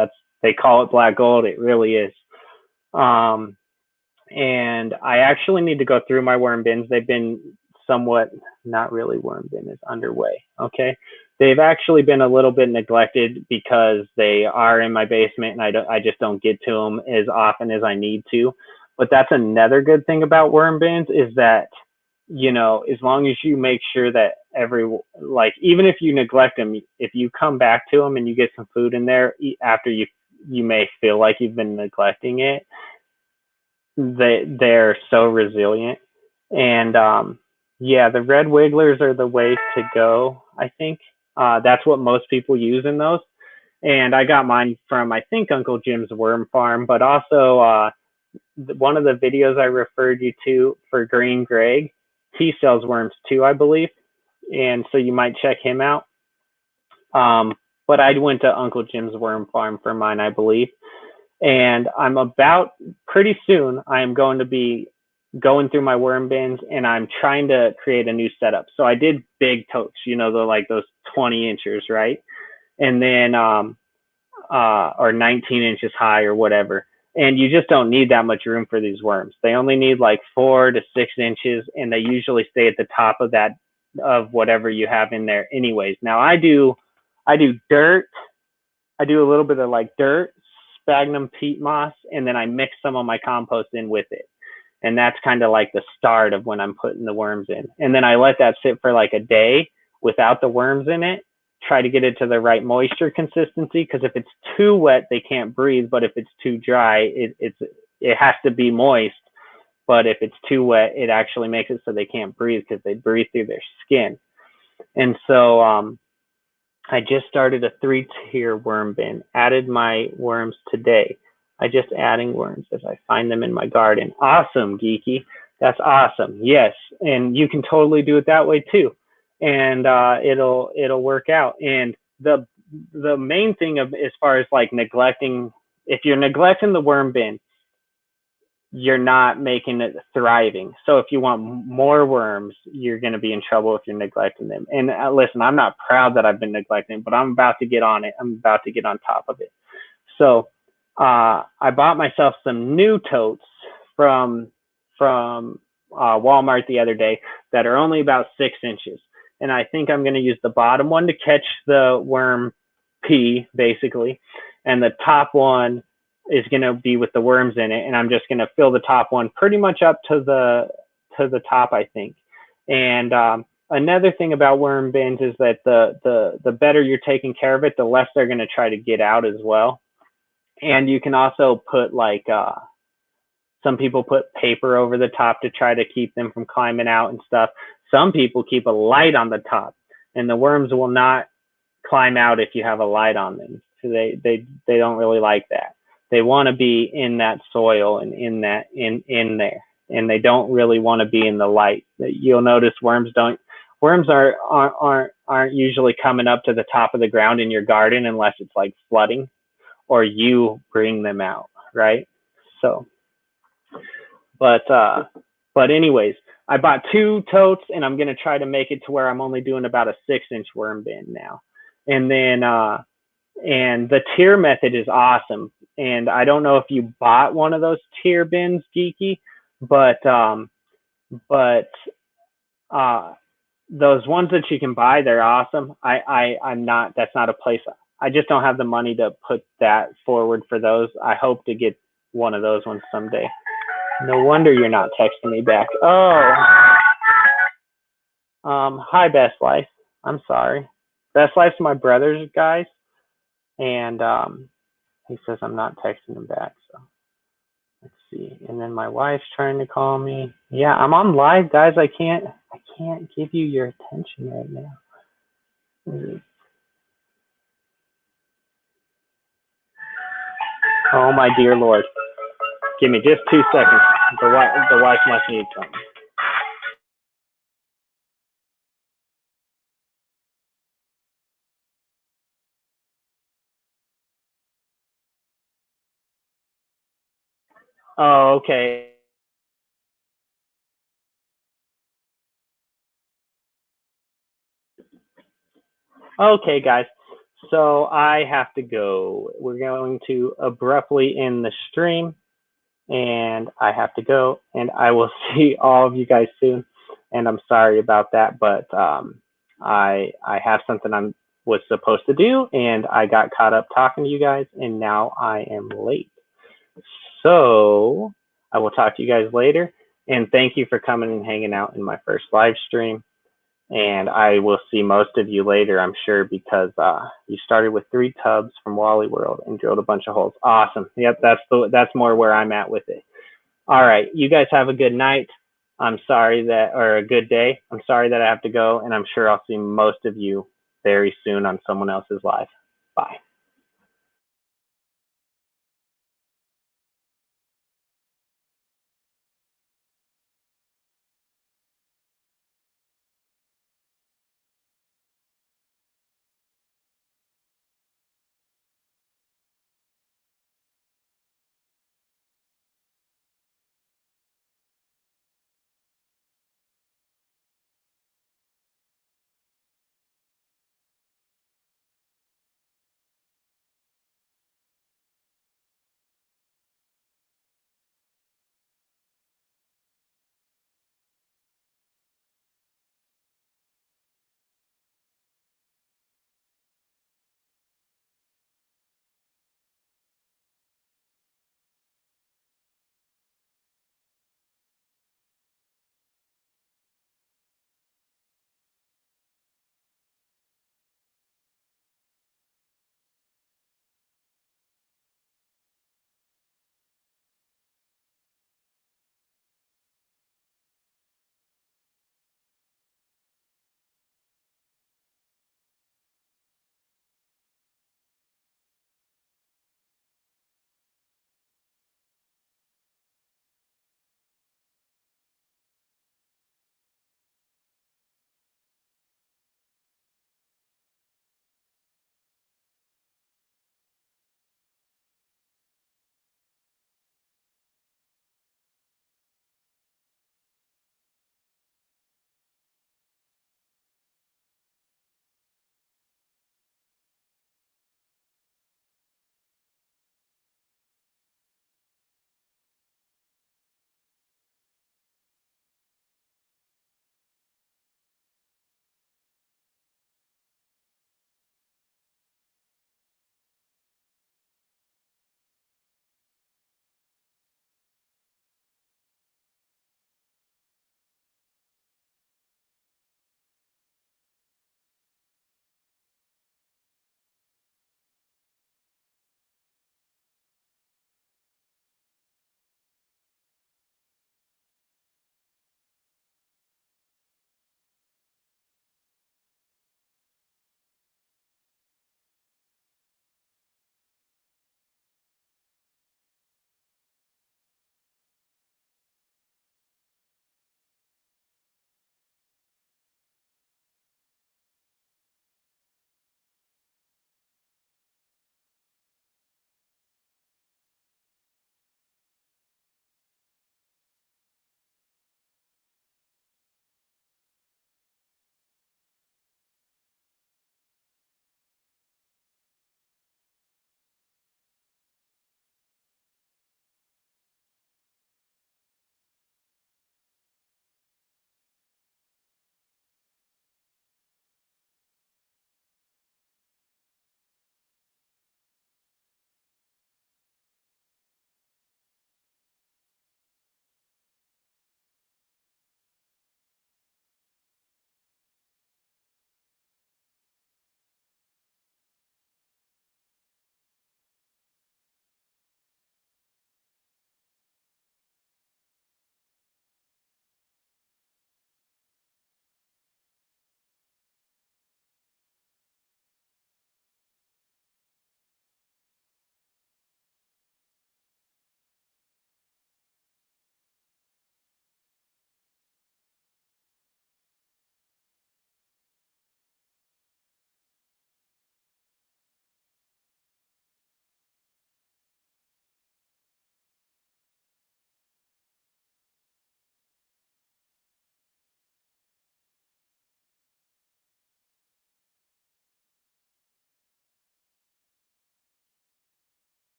They call it black gold. It really is. And I actually need to go through my worm bins. They've been somewhat, not really worm bin is underway. Okay. They've actually been a little bit neglected because they are in my basement and I just don't get to them as often as I need to. But that's another good thing about worm bins is that, as long as you make sure that even if you neglect them, if you come back to them and you get some food in there after you may feel like you've been neglecting it, they're so resilient. And yeah, the red wigglers are the way to go, I think. That's what most people use in those. And I got mine from, I think, Uncle Jim's Worm Farm, but also one of the videos I referred you to for Green Greg, he sells worms too, I believe. And so you might check him out. But I went to Uncle Jim's Worm Farm for mine, I believe. And pretty soon, I am going to be going through my worm bins and I'm trying to create a new setup. So I did big totes, those 20 inches, right? And then, or 19 inches high or whatever. And you just don't need that much room for these worms. They only need like 4 to 6 inches, and they usually stay at the top of whatever you have in there anyways. Now I do dirt. I do a little bit of like dirt, sphagnum peat moss, and then I mix some of my compost in with it. And that's kind of like the start of when I'm putting the worms in. And then I let that sit for like a day without the worms in it, try to get it to the right moisture consistency. Because if it's too wet, they can't breathe. But if it's too dry, it has to be moist. But if it's too wet, it actually makes it so they can't breathe because they breathe through their skin. And so I just started a 3-tier worm bin, added my worms today. I just adding worms as I find them in my garden. Awesome, Geeky. That's awesome. Yes, and you can totally do it that way too, and it'll work out. And the main thing as far as like neglecting, if you're neglecting the worm bin, you're not making it thriving. So if you want more worms, you're going to be in trouble if you're neglecting them. And listen, I'm not proud that I've been neglecting, but I'm about to get on it. I'm about to get on top of it. So I bought myself some new totes from Walmart the other day that are only about 6 inches. And I think I'm going to use the bottom one to catch the worm pee, basically. And the top one is going to be with the worms in it. And I'm just going to fill the top one pretty much up to the top, I think. And another thing about worm bins is that the better you're taking care of it, the less they're going to try to get out as well. And you can also put like, some people put paper over the top to try to keep them from climbing out and stuff. Some people keep a light on the top, and the worms will not climb out if you have a light on them. So they don't really like that. They want to be in that soil and in there, and they don't really want to be in the light. You'll notice worms aren't usually coming up to the top of the ground in your garden unless it's like flooding or you bring them out, right? So, but anyways, I bought 2 totes and I'm going to try to make it to where I'm only doing about a 6-inch worm bin now. And then and the tier method is awesome. And I don't know if you bought one of those tier bins, Geeky, but but uh, those ones that you can buy, they're awesome. I'm not. That's not a place. I just don't have the money to put that forward for those. I hope to get one of those ones someday. No wonder you're not texting me back. Oh, hi, Best Life. I'm sorry. Best Life's my brother's guys, and he says I'm not texting him back. So let's see. And then my wife's trying to call me. Yeah, I'm on live, guys. I can't give you your attention right now. Oh my dear Lord. Give me just 2 seconds. The wife must need something. Oh, okay. Okay, guys. So I have to go. We're going to abruptly end the stream, and I have to go. And I will see all of you guys soon. And I'm sorry about that, but I have something I was supposed to do, and I got caught up talking to you guys, and now I am late. So I will talk to you guys later. And thank you for coming and hanging out in my first live stream. And I will see most of you later, I'm sure, because you started with 3 tubs from Wally World and drilled a bunch of holes. Awesome. Yep, that's more where I'm at with it. All right, you guys have a good night. I'm sorry that, or a good day. I'm sorry that I have to go, and I'm sure I'll see most of you very soon on someone else's live. Bye.